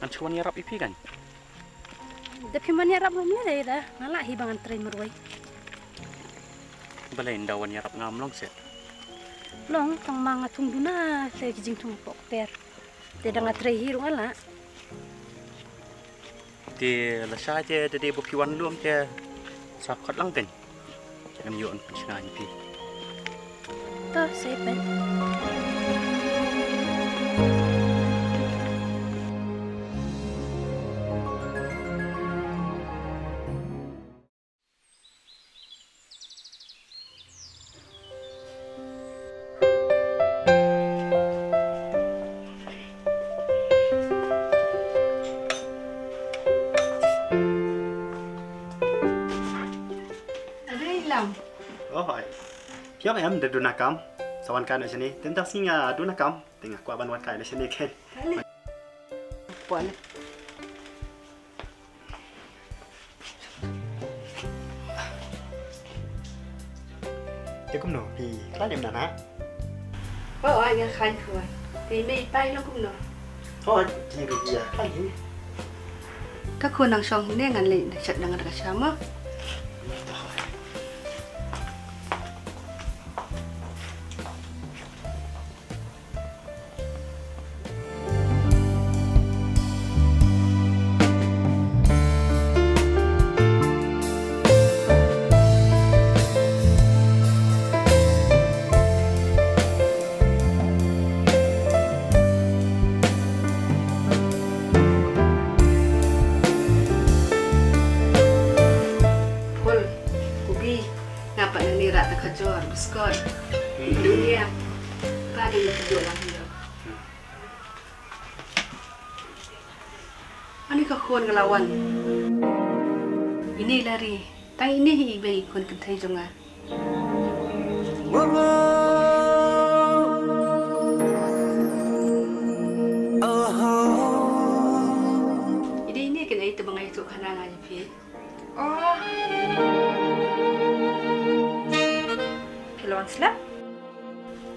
Kan cuman yarap ipi kan. Da pinwan yarap belum le dah. Ngalak hi bangan tre merwai. Balai ndawan yarap ngamlong se. Long tang manga tung duna te kijing tung pok ter. Te danga tre hi rung ala. Dia lasa je dari bukiwan luam je sakot lang kan. Jangan yon pencengan pi. Toh sepen. Siapa em dari dunakam, sawan kan di sini. Tentang singa dunakam, tengah kuat bantuan kai di sini kan. Puan. Dia kum no, pi kelas em nana. Oh, anh khai khơi. Thì mày bay nó cũng nó. Oh, jadi dia kelas ini. Các khuôn đang xong nên ngàn lệ để chặn đang ngặt cả chám á. Skor dunia tadi kedua lagi ani kakuan ngelawan ini lari tai ini ibai kon kentai jonga ini kena itu bangai itu kanang aja pi pilawan slap.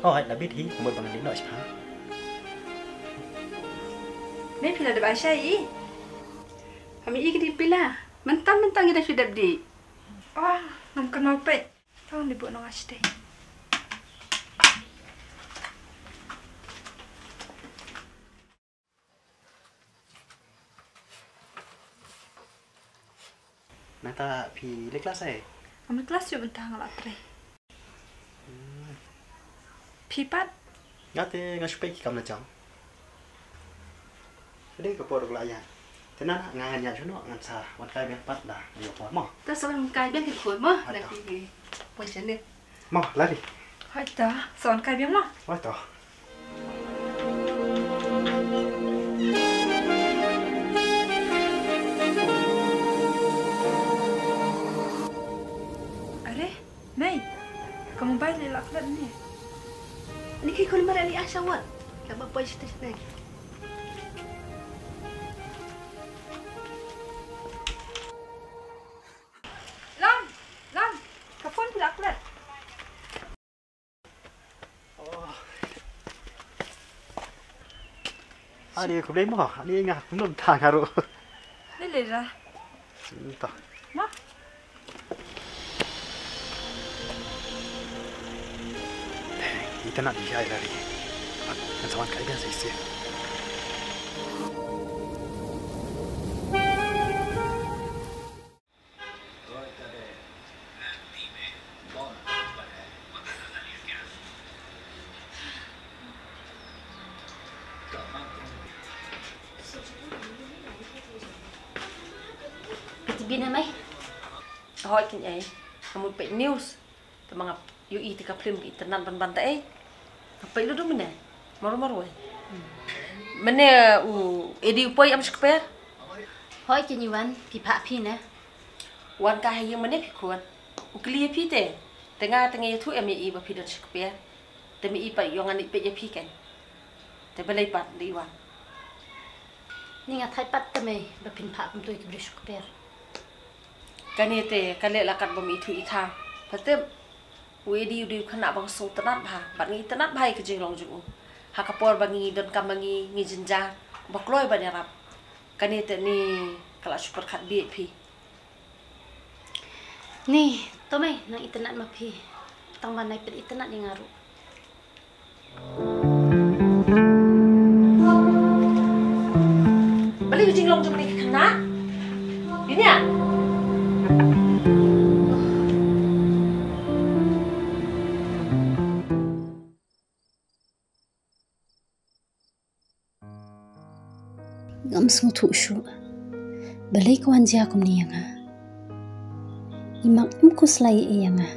Oh, hai David hi, buat bangan dino sih. Me pila de basyai. Kami ikut pila. Mentang-mentang kita sudah di. Oh, ngam kenal pe. Tong dibuat nang asde. Nata pi le kelas eh. Kami kelas yo bentang ala tre. Pipat. Ngate ngasupay ki kam na chang. Jadi ke por la ya. Tenan ngan ya chuno ngan sa wan kai ben pat da yo por mo. Ta son kai ben ki khoi mo na ki pon chen ne. Mo la di. Hai ta, son kai biang mo. Wa to. Mei, kamu balik lah kelas ni. Ni kau ni marah ni Asha wan. Kau apa cerita cerita? Lam, kau phone pula kelas. Oh. Adi kau beli mo? Adi ngah belum tang haru. Lele dah. Entah. Ma. Kita nak dijai lari. Kan sawan kai biasa isi. Bina mai. Hỏi kinh ấy, một bệnh news, tụi mang yêu y thì gặp phim cái tên ban ban tại, vậy lúc đó mình này, maru ấy, mình này edi upay am sekper, hỏi cái như vậy, pi phạ pi nè, wan cái hay mình này pi kuan, ukli pi te, tengah thu em y ba pi dan sekper, temi y pa yang ani pe je pi kan, te balai pat di wan, ni ngat hai pat temi ba pin phạ kum tu ki sekper. Kani te kale lakat bami itu ita, patem, wedi udi kena bang so tenat bah, bangi tenat bah ke jinglong jungu, hakapor bangi don kam bangi ngi jinja, bakloi banyarap, kani te ni kala super kat biet pi. Ni, tomai nang internet ma pi, tang ban nai pet internet ni ngaru. Bali jinglong jungu ni kena, ini ya. Ngam sung thu shu balai ko anja kum ni yanga imak imku slai e yanga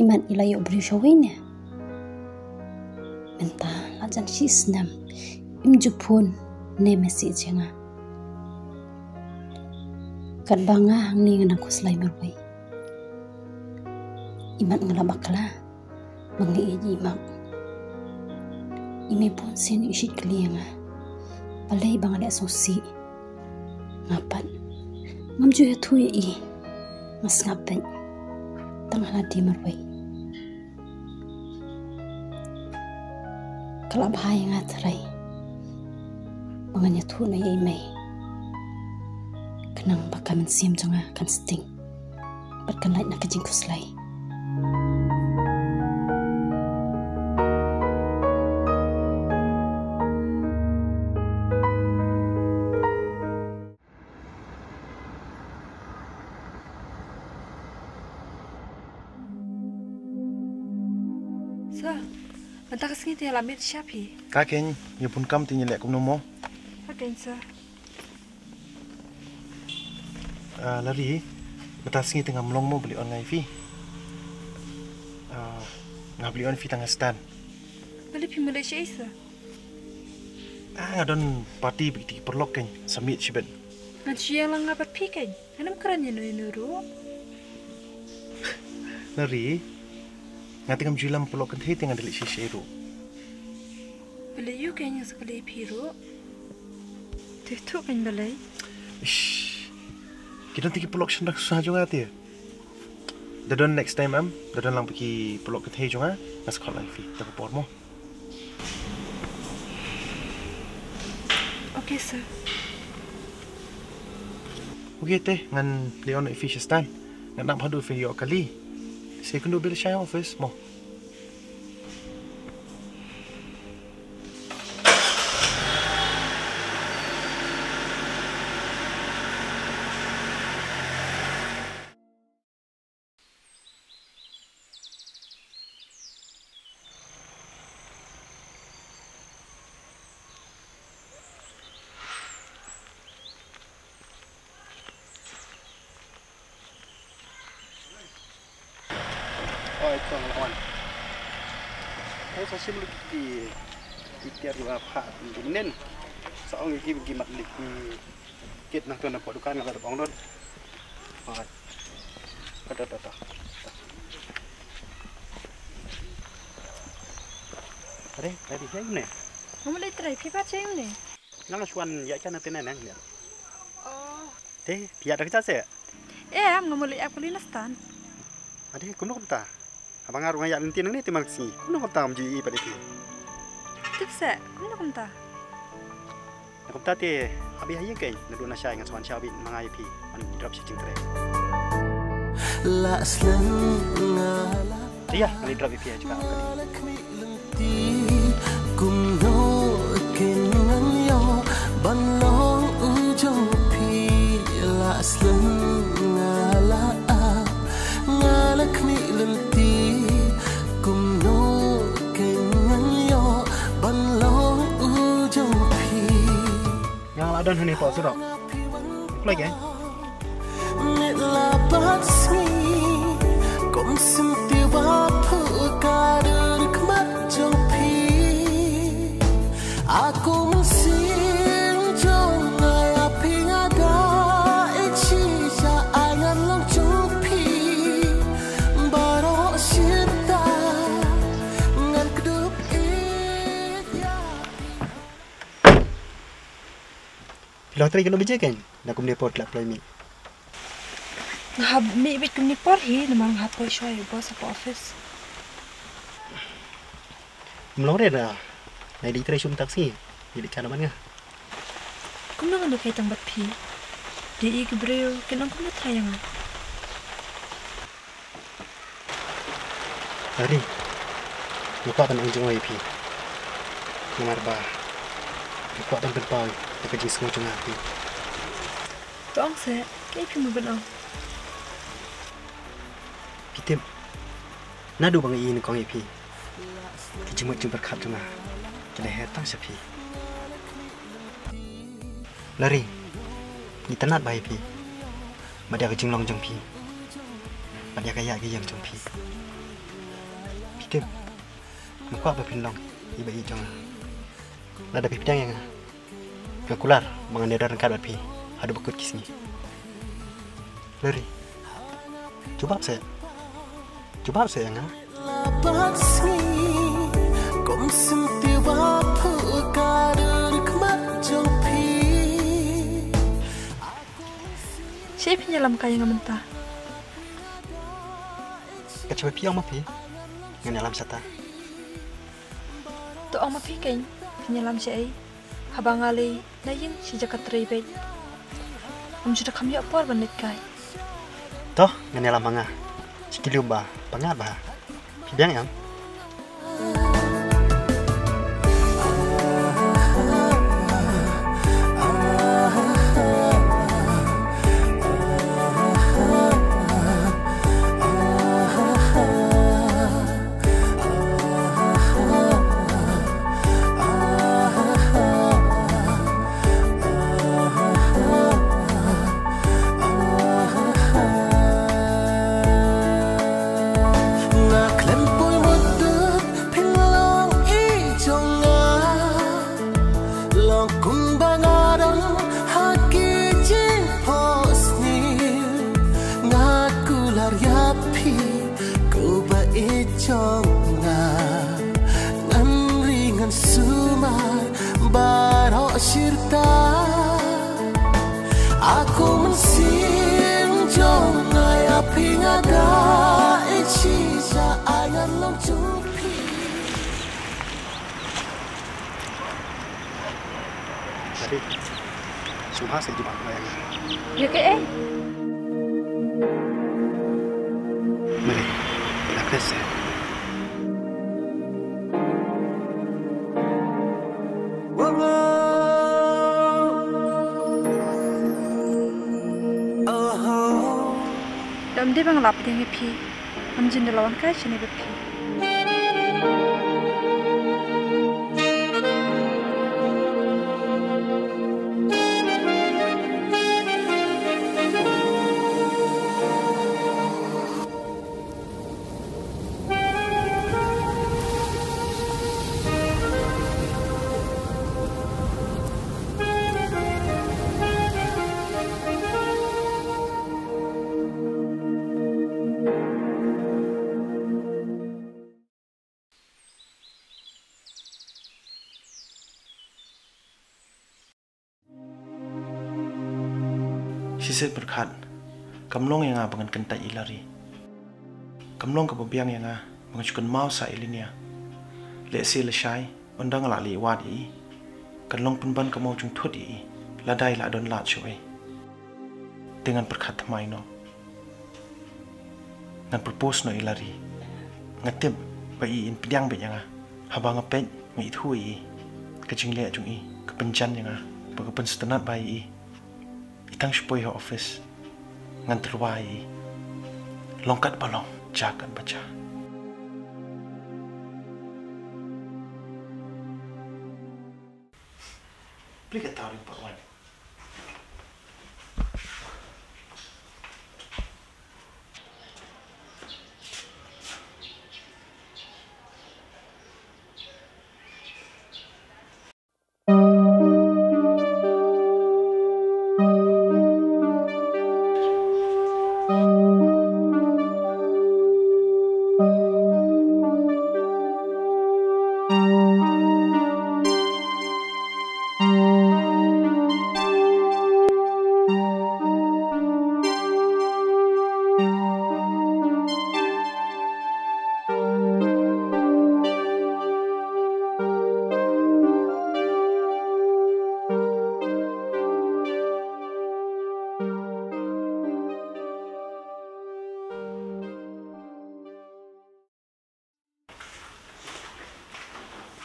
iman ilayo bri shawine menta lajan shisnam imjupun ne message yanga kan banga hang ni ngana ko slai marwai iman ngala bakla mangi e imak ime pon sen ishit klianga balai bang ale sosi ngapan ngamju ya thu i mas ngapen tangala di marwai kala bahai ngatrai manganya thu na yai mai kenang bakamen sim jonga kan sting bat kan lai na kajing kuslai Mentang kesini dia lamit siapa? Kakek, ya pun kam tinggal lek kum nomo. Kakek sah. Lari, betas sini tengah melong mo beli online fee. Ngah beli online fee tengah stand. Beli pi Malaysia sah. Ngadon party begitu perlok kan, samit sibet. Nanti yang lang ngapat pi kan, anam kerannya nuru. Lari, ngati kam julam pelok kan hei tengah delik shishiru. Beli you kayaknya sekali piru. Tuh kan beli. Kita tinggi pelok sendak susah juga hati. Dadon next time am, dadon lang pergi peluk ke teh jonga, ngas sekolah fi, tak apa mo. Okay, sir. Okay teh, ngan Leon fi stan, ngan nak padu fi yo kali. Saya kena bil share office mo. Oi, kong on. Saya sasi mulut di tiar juga pak nen. Seorang ini pergi matlik kit nak tuan dapat dukan nggak ada pangdon. Oi, ada. Ada, tadi saya ni. Kamu lagi try pipa ceng ni? Nang suan ya kan nanti neng ni. Oh. Teh, dia ada kerja saya. Am kamu lagi aku linas tan. Ada, kuno kata. Abang arung ayat nanti nang ni timak si. Kuno kata menjui pada ti. Tipsa, kuno kata. Aku kata teh, habis ayat kai. Nadu nasai dengan suan syawin mangai pi. Anu drop cicing tere. Iya, kali drop pi juga kali. Yang ladan hanya pak sudah. Lagi. Aku mesin jong ngaya pingada icia angan long jumpi baro sita ngan kedup ya. Loteri kena bijak kan? Nak kumde pot lap play mi. Nah, mi bit kumni por hi namang hapoy shoy bos apa office. Melore dah. Nai di tray sum taksi. Jadi kana mana? Kumna kan dokai tang bat pi. Di ik breu kenang kumna trayang. Hari. Lupa tan anjing oi pi. Nomor ba. Lupa tan berpau. Dekat jis semua cuma pi. Tong se, kai pi mu benang. Pitim. Nadu bang ini kong pi. Kijemut jumpa kat cuma. Kena hetang sepi. Lari. Di tanat bayi pi. Madia ke jinglong jeng pi. Madia kaya ke yang jeng pi. Pitim. Muka apa pinlong. Iba i jeng. Lada pi pidang yang. Kekular mengenai darah kabat pi. Ada bekut kisni. Lari. Coba saya. Coba saya nga. Siapa penyelam kaya nga mentah? Kacau piang mapi, ngenyalam sata. Tu ang mapi kay penyelam siya habang ngali nayin si jakat teribet. Sudah kami apa banit kay? Toh ngenyalam manga, sikiliu ba, pangat ba, piang yang. Aku mesin jong ngaya pingada shisha ayan long chupi. Tadi, semua saya jumpa yang. Ya ke eh? Mari, kita kerja. Đâm đi bằng lạp tiếng phi, anh chỉ để lawan cái chuyện này phi. Sisit berkat, kamlong yang abangan kentai ilari. Kamlong kebabiang yang mengajukan mau sa ilinia. Lesi lesai, undang lali wadi. Kamlong penban kemau jung tudi, ladai la don lat cuy. Dengan berkat tamai no. Ngan propose no ilari. Ngatip bai in pidiang be yang habang apet ngai thui. Kecing liat jung kepencan yang bagapan setenat bai. Itang sepoi office ngan terwai longkat balong jagat baca. Beli ketahui Pak Wan.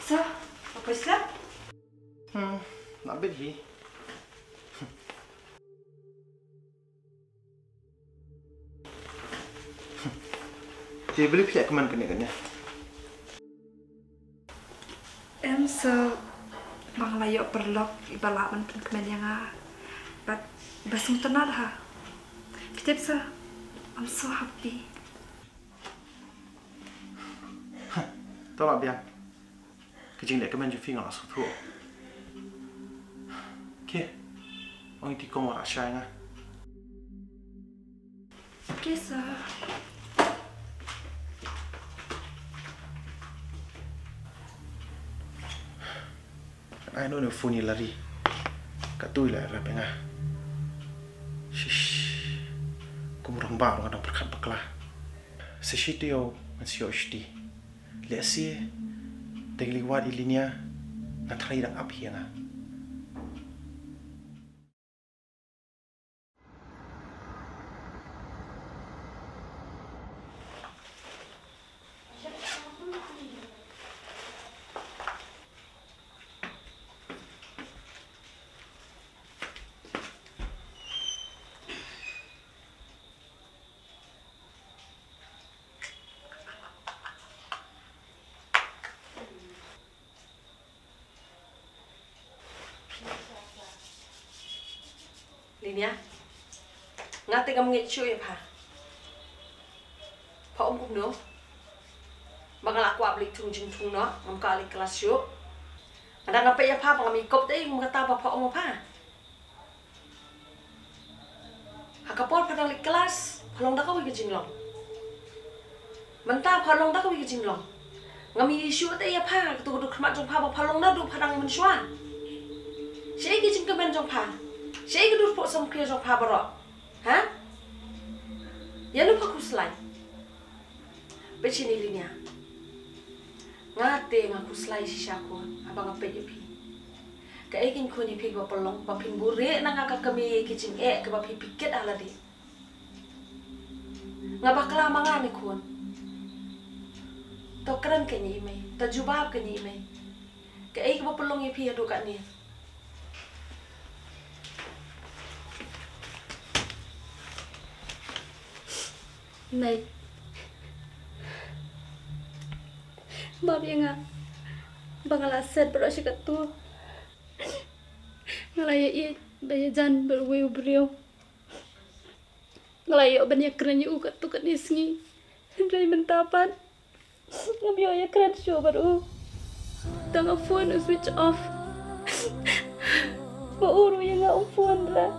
So, apa Islam? Nak beli. Dia beli pihak keman kena. Em so bang layo perlok ibala man pen kemen yang but basung tenad ha. Kitip so I'm so happy. Tolak biang. Kecing dek kemen jufi ngala sutu. Ke, orang itu kau malah syai ngah. Kisah. I know the phone lari. Katui lah rap ngah. Shish. Kumurang baru kadang berkat baklah. Sesitio masih oshti. Lesia. Tegliwat ilinya ngatrai dak api yang Linia, ngati kamu ngecu ya pa? Pa kum no? Bagaimana aku ablik tung no? Mengkali kelas yuk. Ada ngapain ya pa? Pengambil kop deh, mengata apa pa? Hakapol pada lik kelas, palong dah kau ikut jinglong. Mentah palong dah kau ikut jinglong. Ngami isu deh ya pa? Ketuk kemat jong pa, palong dah duk padang mensuan. Siapa ikut jingkemen jong pa? Siapa duduk pok sama kaya jauh pabarok, ha? Ya lupa aku selai. Peci ni linya. Ngate ngaku selai sisa ko abang apa je pi. Ka ikin ko ni pi ba pelong ba pin bure na ngaka kami kicing ke ba pi piket ala di. Ngapa kelamangan ni kun. To keren ke ni mai, to jubab ke ni mai. Ka ik ba pelong ni pi adu kat ni. Này Bab yang bangala set berasa katu ngalaya ia bayajan berweu beriau ngalaya banyak kerennya katu kat nisngi dari mentapan ngambil ya keren show baru tengah phone switch off bauru yang ngau phone lah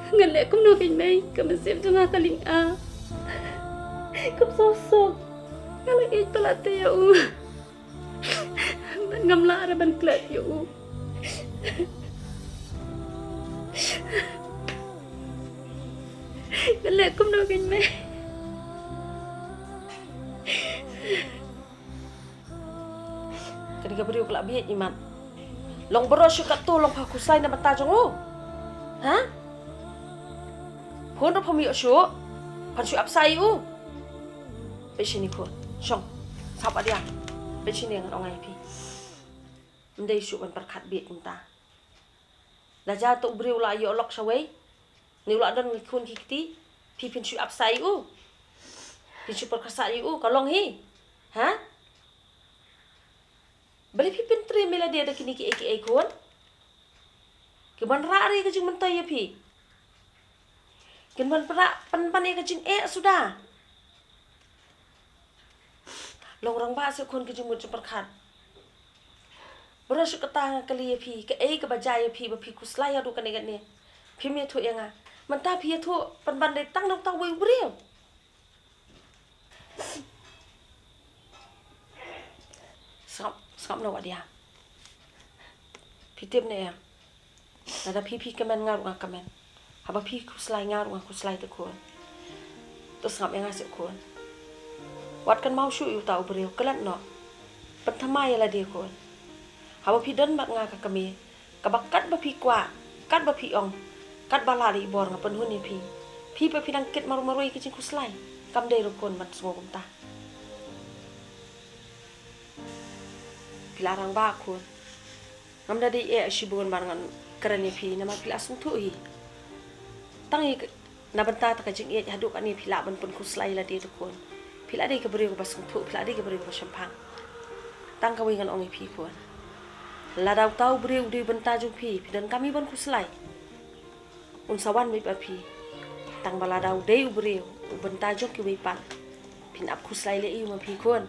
ngalaya kum no kin mai kam sep tunga kaling a kum sosok kalau itu pelatih ya ngamla araban klat ya kalau kum no kin mai Ketika beriu kelak biat iman long beros kat tu long pakusai na mata jong lu ha pun ro pami syu pan syu apsai u pe sini ko Song, sapa dia? Beci ni dengan orang IP. Mendai syuban perkat biat minta. Dah jatuh beri ulah ayo lok sawai. Ni ulah dan ngikun kiti. Pipin syuk apsai u. Pipin syuk perkasa u. Kalong hi. Ha? Beli pipin tri mila dia dah kini ki ikun. Keban rari kejing mentai ya pi. Keban perak pan kejing sudah. Long orang bahasa kon kejumut perkat. Berasuk ketang kali ya pi, ke ke bajai ya pi, bapi kuslai adu kan ingat ni. Pi me tu yang mentah pi tu pan dai tang dok tahu beriu. Skap no dia. Pi tip ni ya. Nada pi kemen ngaru kemen. Haba pi kuslai ngaru kuslai tu kon. Tu skap yang asik kon. Wat kan mau syu tahu beriu kelat no. Pertama ialah dia kon. Hawa pidan mak ngaka kami. Kabakat bapi kwa, kat bapi ong, kat balali bor ngapen hun pi. Pi bapi nangkit maru-marui kecing kuslai. Kam dai rukun mat semua kumta. Pilarang ba kon. Ngam dadi shibun barangan keren pi nama pila asung tu hi. Tangi na benta ta kajing haduk ani pila ban pun kuslai la dia kon. Pila dia keberi ke basung tu, pila dia keberi ke champagne. Tang kawin dengan orang pi pun. Ladau tahu beri udah bentar jumpi, dan kami pun kuslai. Unsawan mai papi. Tang baladau dei beri, bentar jumpi wipan. Pin ap kuslai le iu mapi kun.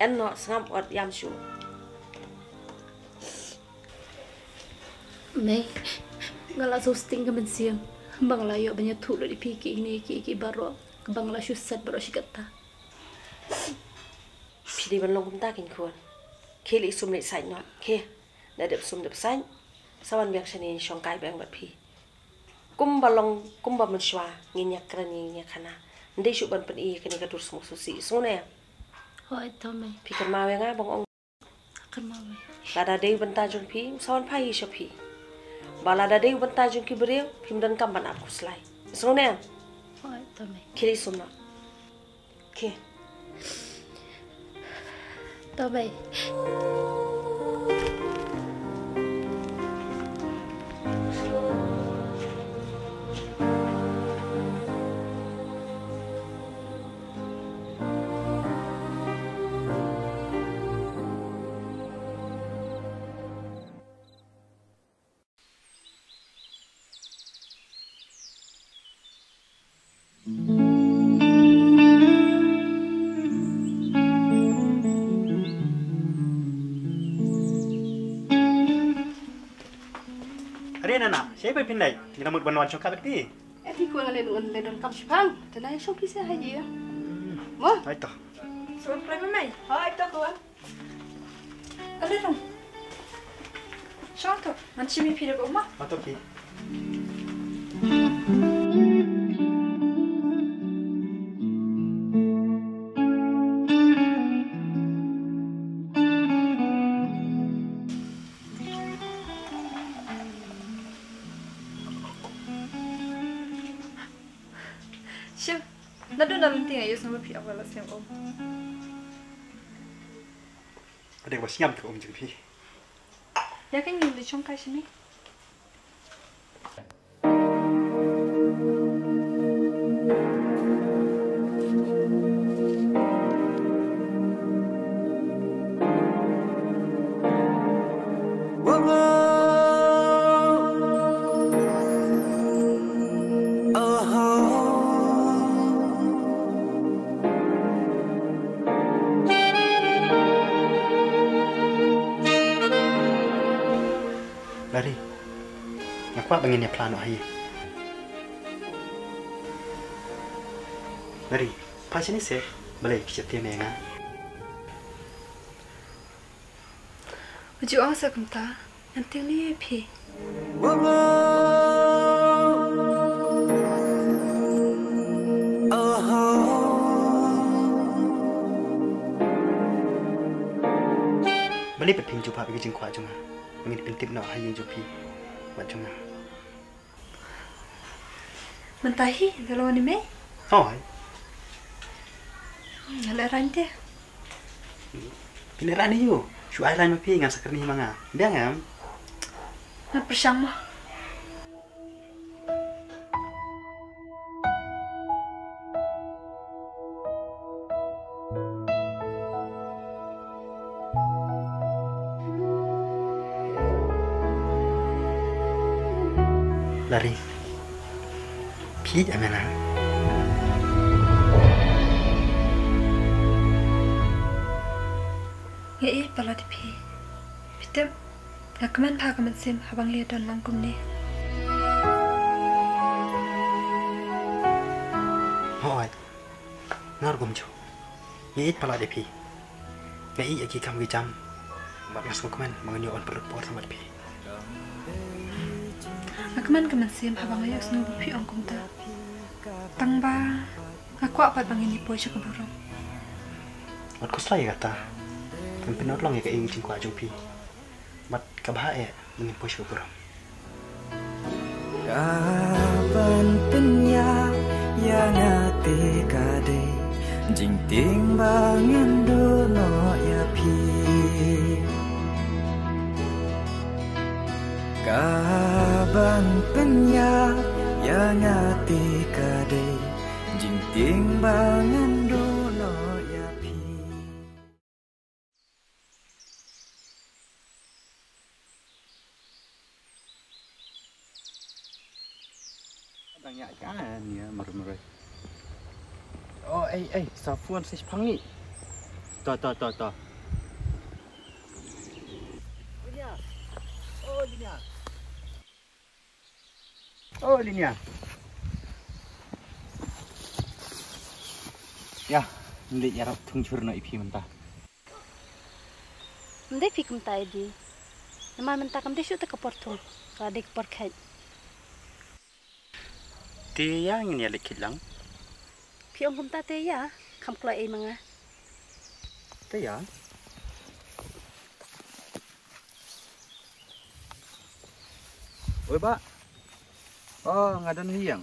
Enno sangam wat yam syu. Mai, ngala susting ke mensiam. Bang layo banyak tu di piki ini ki baro. Bang la syusat baro sikata. Pidi ban long kumta kin kun. Kili sum le sai not. Ke. Da dep sum dep sai. Sawan biak sani shong kai bang bat pi. Kumba men shwa nginyak kran nginyak kana. Ndai syuk ban pen i kini kadur semua susi. Sune. Hoi tome. Pi kan mawe nga bang ong. Kan mawe. Lada dei benta jong pi sawan pai shopi. Balada dei benta jong ki beriu pim dan kam ban aku slai. Sune. Hoi tome. Kili sum na. Ke. Tome. Siapa pindah? Kita mau bantuan coklat berarti. Eti ko ngalen kam sipang. Tanay so kisa haji ya. Mo? Hai toh. Sebab play mai. Hai toh ko. Ada dong. Shanto, nanti mi pilih rumah. Atau pi. Nado na lanting ayo sama pi awal siang om. Ada was siam ke om jeng pi. Ya kan yung di chong kai sini. Lari. Ngaku apa ingin ya plano hai. Lari. Pas ini sih. Boleh kita tiap menga. Uju ang sa kumta. Nanti ni pi. Balik berping jumpa bagi jengkuat cuma. Mungkin pintip nak hayang jupi. Macam mana? Mentahi kalau ni me. Oh. Ala rante. Pineran ni yo. Shu ai lai ma pi ngan sakar ni manga. Biang am. Na persang mo. Lari. Pi amena. Ngai pala di pi. Pitem. Nakaman pa kaman sim habang lihat dan langkum ni. Hoi. Ngar gum chu. Ngai pala di pi. Ngai aki kam gi jam. Mak mas komen manganyo on perut por sama di pi. Nakaman kaman sim habang ayo snu pi ong kumta. Tang ba. Aku apa bangin ni poi siya kaburong. Wat ko slay kata. Kan pinot lang ya ka ing jingkwa jumpi. Mat kabae mengin poi siya kaburong. Kapan penya yang ate kade jing timbangan dono ya pi. Kapan penya yang ate kade jing timbangan dono ya pi. Banyak kan ya marmai. Oh, safuan saya pang ni. Ta. Linia. Oh, Linia. Oh, Linia. Ya, nanti yarap tungcur na ipi mentah. Ndai pi kumta di. Nama mentah kam desu ta kaportu. Kadek porkhet. Dia yang ini alik lang. Pi ong kumta te ya. Kam klo e manga. Dia. Oi, Pak. Oh, ngadan hiang.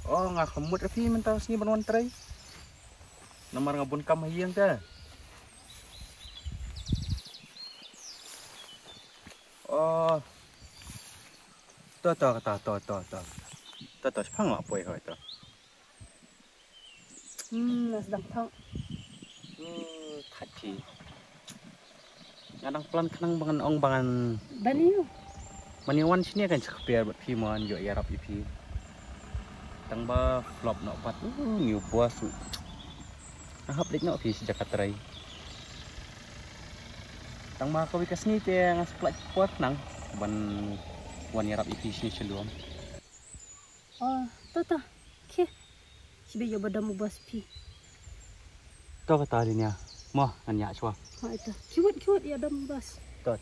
Oh, ngah kemut api mentah sini banwan tray. Nomor ngabun kam hiang ta. Oh. To. To sepang apa ya itu? Sedang thong. Tadi. Ngadang pelan kenang bangan ong bangan. Baniu. Maniwan sini kan sekepia buat piman jo yarap ipi. Tang ba flop nak pat. New buas. Ahap lik nak pi sejak katrai. Tang ba kau bikas ni te ngas plak pot nang ban wan yarap ipi sini celum. Oh, to. Ke. Sibe yo badamu bos pi. To kata linya. Moh nanya cua. Ha itu. Kiwat ya dam bos. To.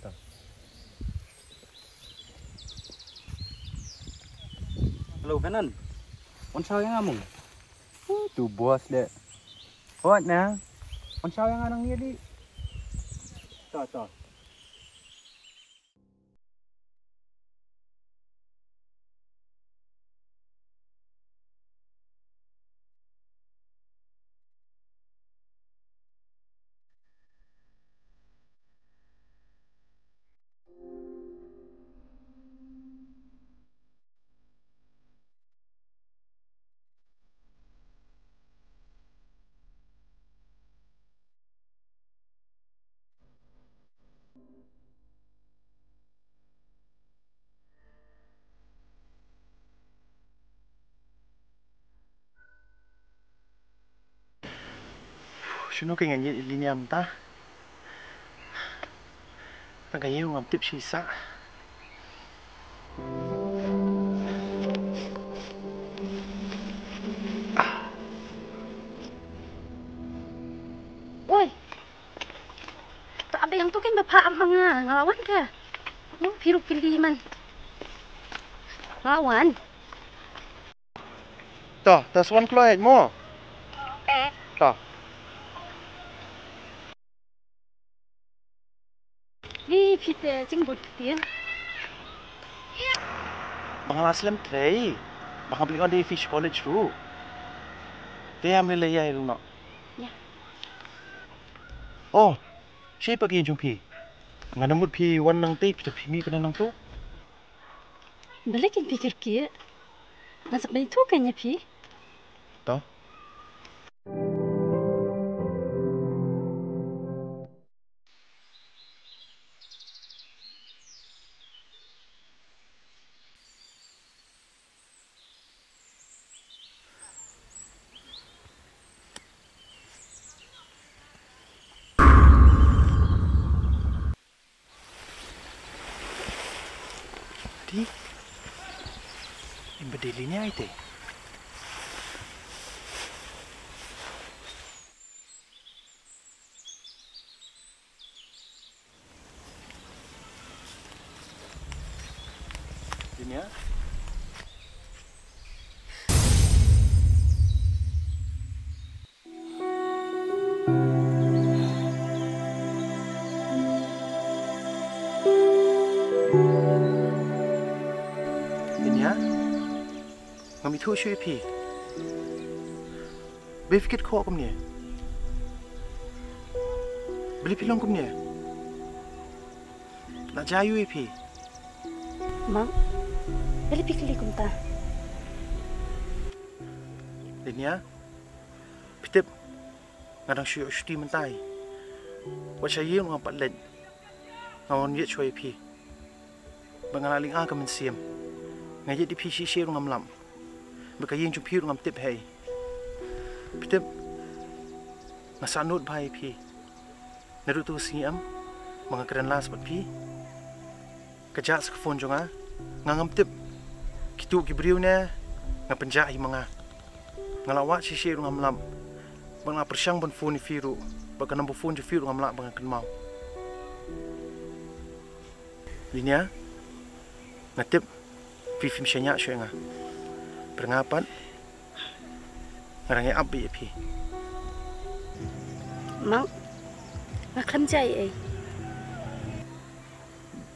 Hello kanan. On sao yang amung. Tu bos dek. Hot na. On sao yang anang ni di. To. Sino kaya nga linyam ta? Tagayo ng tip sisa. Uy! Tabi yang tukin bapaang mga ngawan ka. Yung piru-pili man. Ngawan. To, tas wan kloet mo. To. Ni pite jingbut tiyan. Mga laslam tray. Baka beli on di fish college ru. Dia ambil layai ru no. Ya. Oh, siapa pagi jumpa pi? Nganamut pi wan nang tip, tapi mi kena nang tu. Balikin pikir kia. Masak bani tu kanya pi. To. Yang berdelinya itu. Ini ya. Ngami thu shui pi. Befikir kau kum ni. Beli pilong kum ni. Nak jayu pi. Mang, beli pikir kum ta. Linia, pitip ngadang shui shui mentai. Wajah ye ngapa len. Ngawan ye shui pi. Bangalaling a kamen siam. Ngajak di pi shi ngam lam. Berkayang jumpa ngam tip hai. Pitip ngasanut bhai pi. Naru tu siam mga keren las bat pi. Kajak sa phone jonga ngam tip kitu gibriu ne ngapenjah hi mga ngalawat shi ngam lam. Bang la persyang ban phone firu. Baka nambu phone ju firu ngam lam bang kenmau. Linia ngatip fifim syanyak syuenga. Perengapan orangnya api pi. Mang, makan jai eh.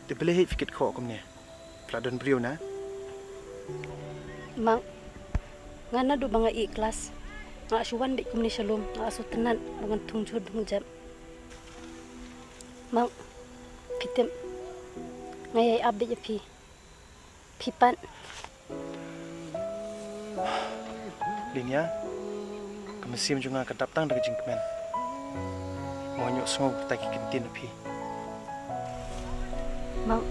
Dia boleh fikir kau kumnya. Peladon beriu na. Mang, ngana do banga ikhlas. Nga suwan di kumni shalom, nga asu tenan dengan tungjud jam. Mang, pitem ngayai abdi pi. Pipan. Linia, kemesim juga kedaptang dari jingkemen. Monyok semua taki kentin pi. Mang,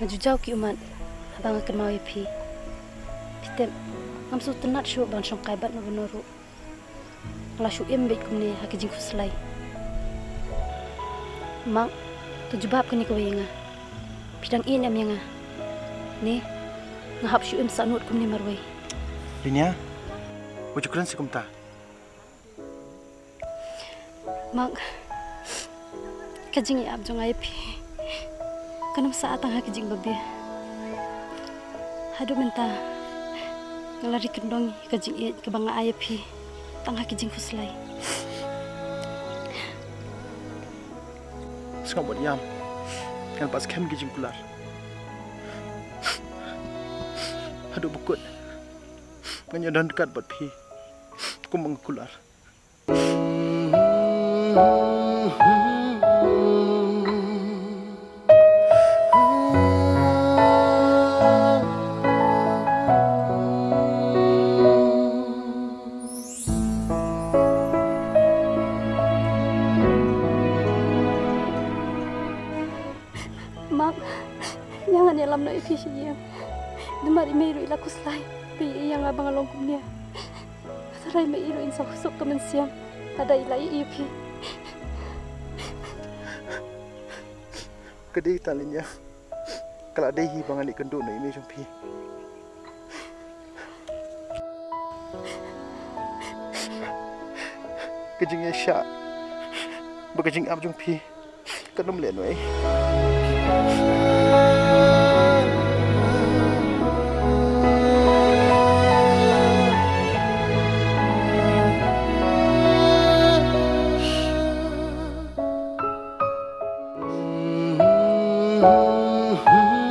ngajujau ki umat, abang akan mau pi. Pitem, ngamsu tenat syu bang syong kaibat na benoru. Ngalasyu embek kumni haki jingku selai. Mang, tujubab kani kawinga. Pidang in am yanga. Ni, ngahap syu em sanut kumni marwai. Linia, wujud keren sekum ta. Mang, kajing iab jong pi. Kanam saat ang hakijing babi. Hadu minta ngalari kendongi kajing iab kebanga pi. Tang hakijing kuslay. Sekarang buat yam, kan pas kem kijing kular. Hadu bukut. Penyadan dekat buat pi. Aku mengkular. Mak, jangan nyelam no isi yang demari meiru ila kuslay. Pi yang abang along kumnya. Sarai meiru insa husuk kemen siang. Ada ilai ipi. Kedai talinya. Kalau ada hibangan di kenduk na ini jumpi. Kejingnya syak. Berkejing ab jumpi. Kena melihat wei. Mm-hmm.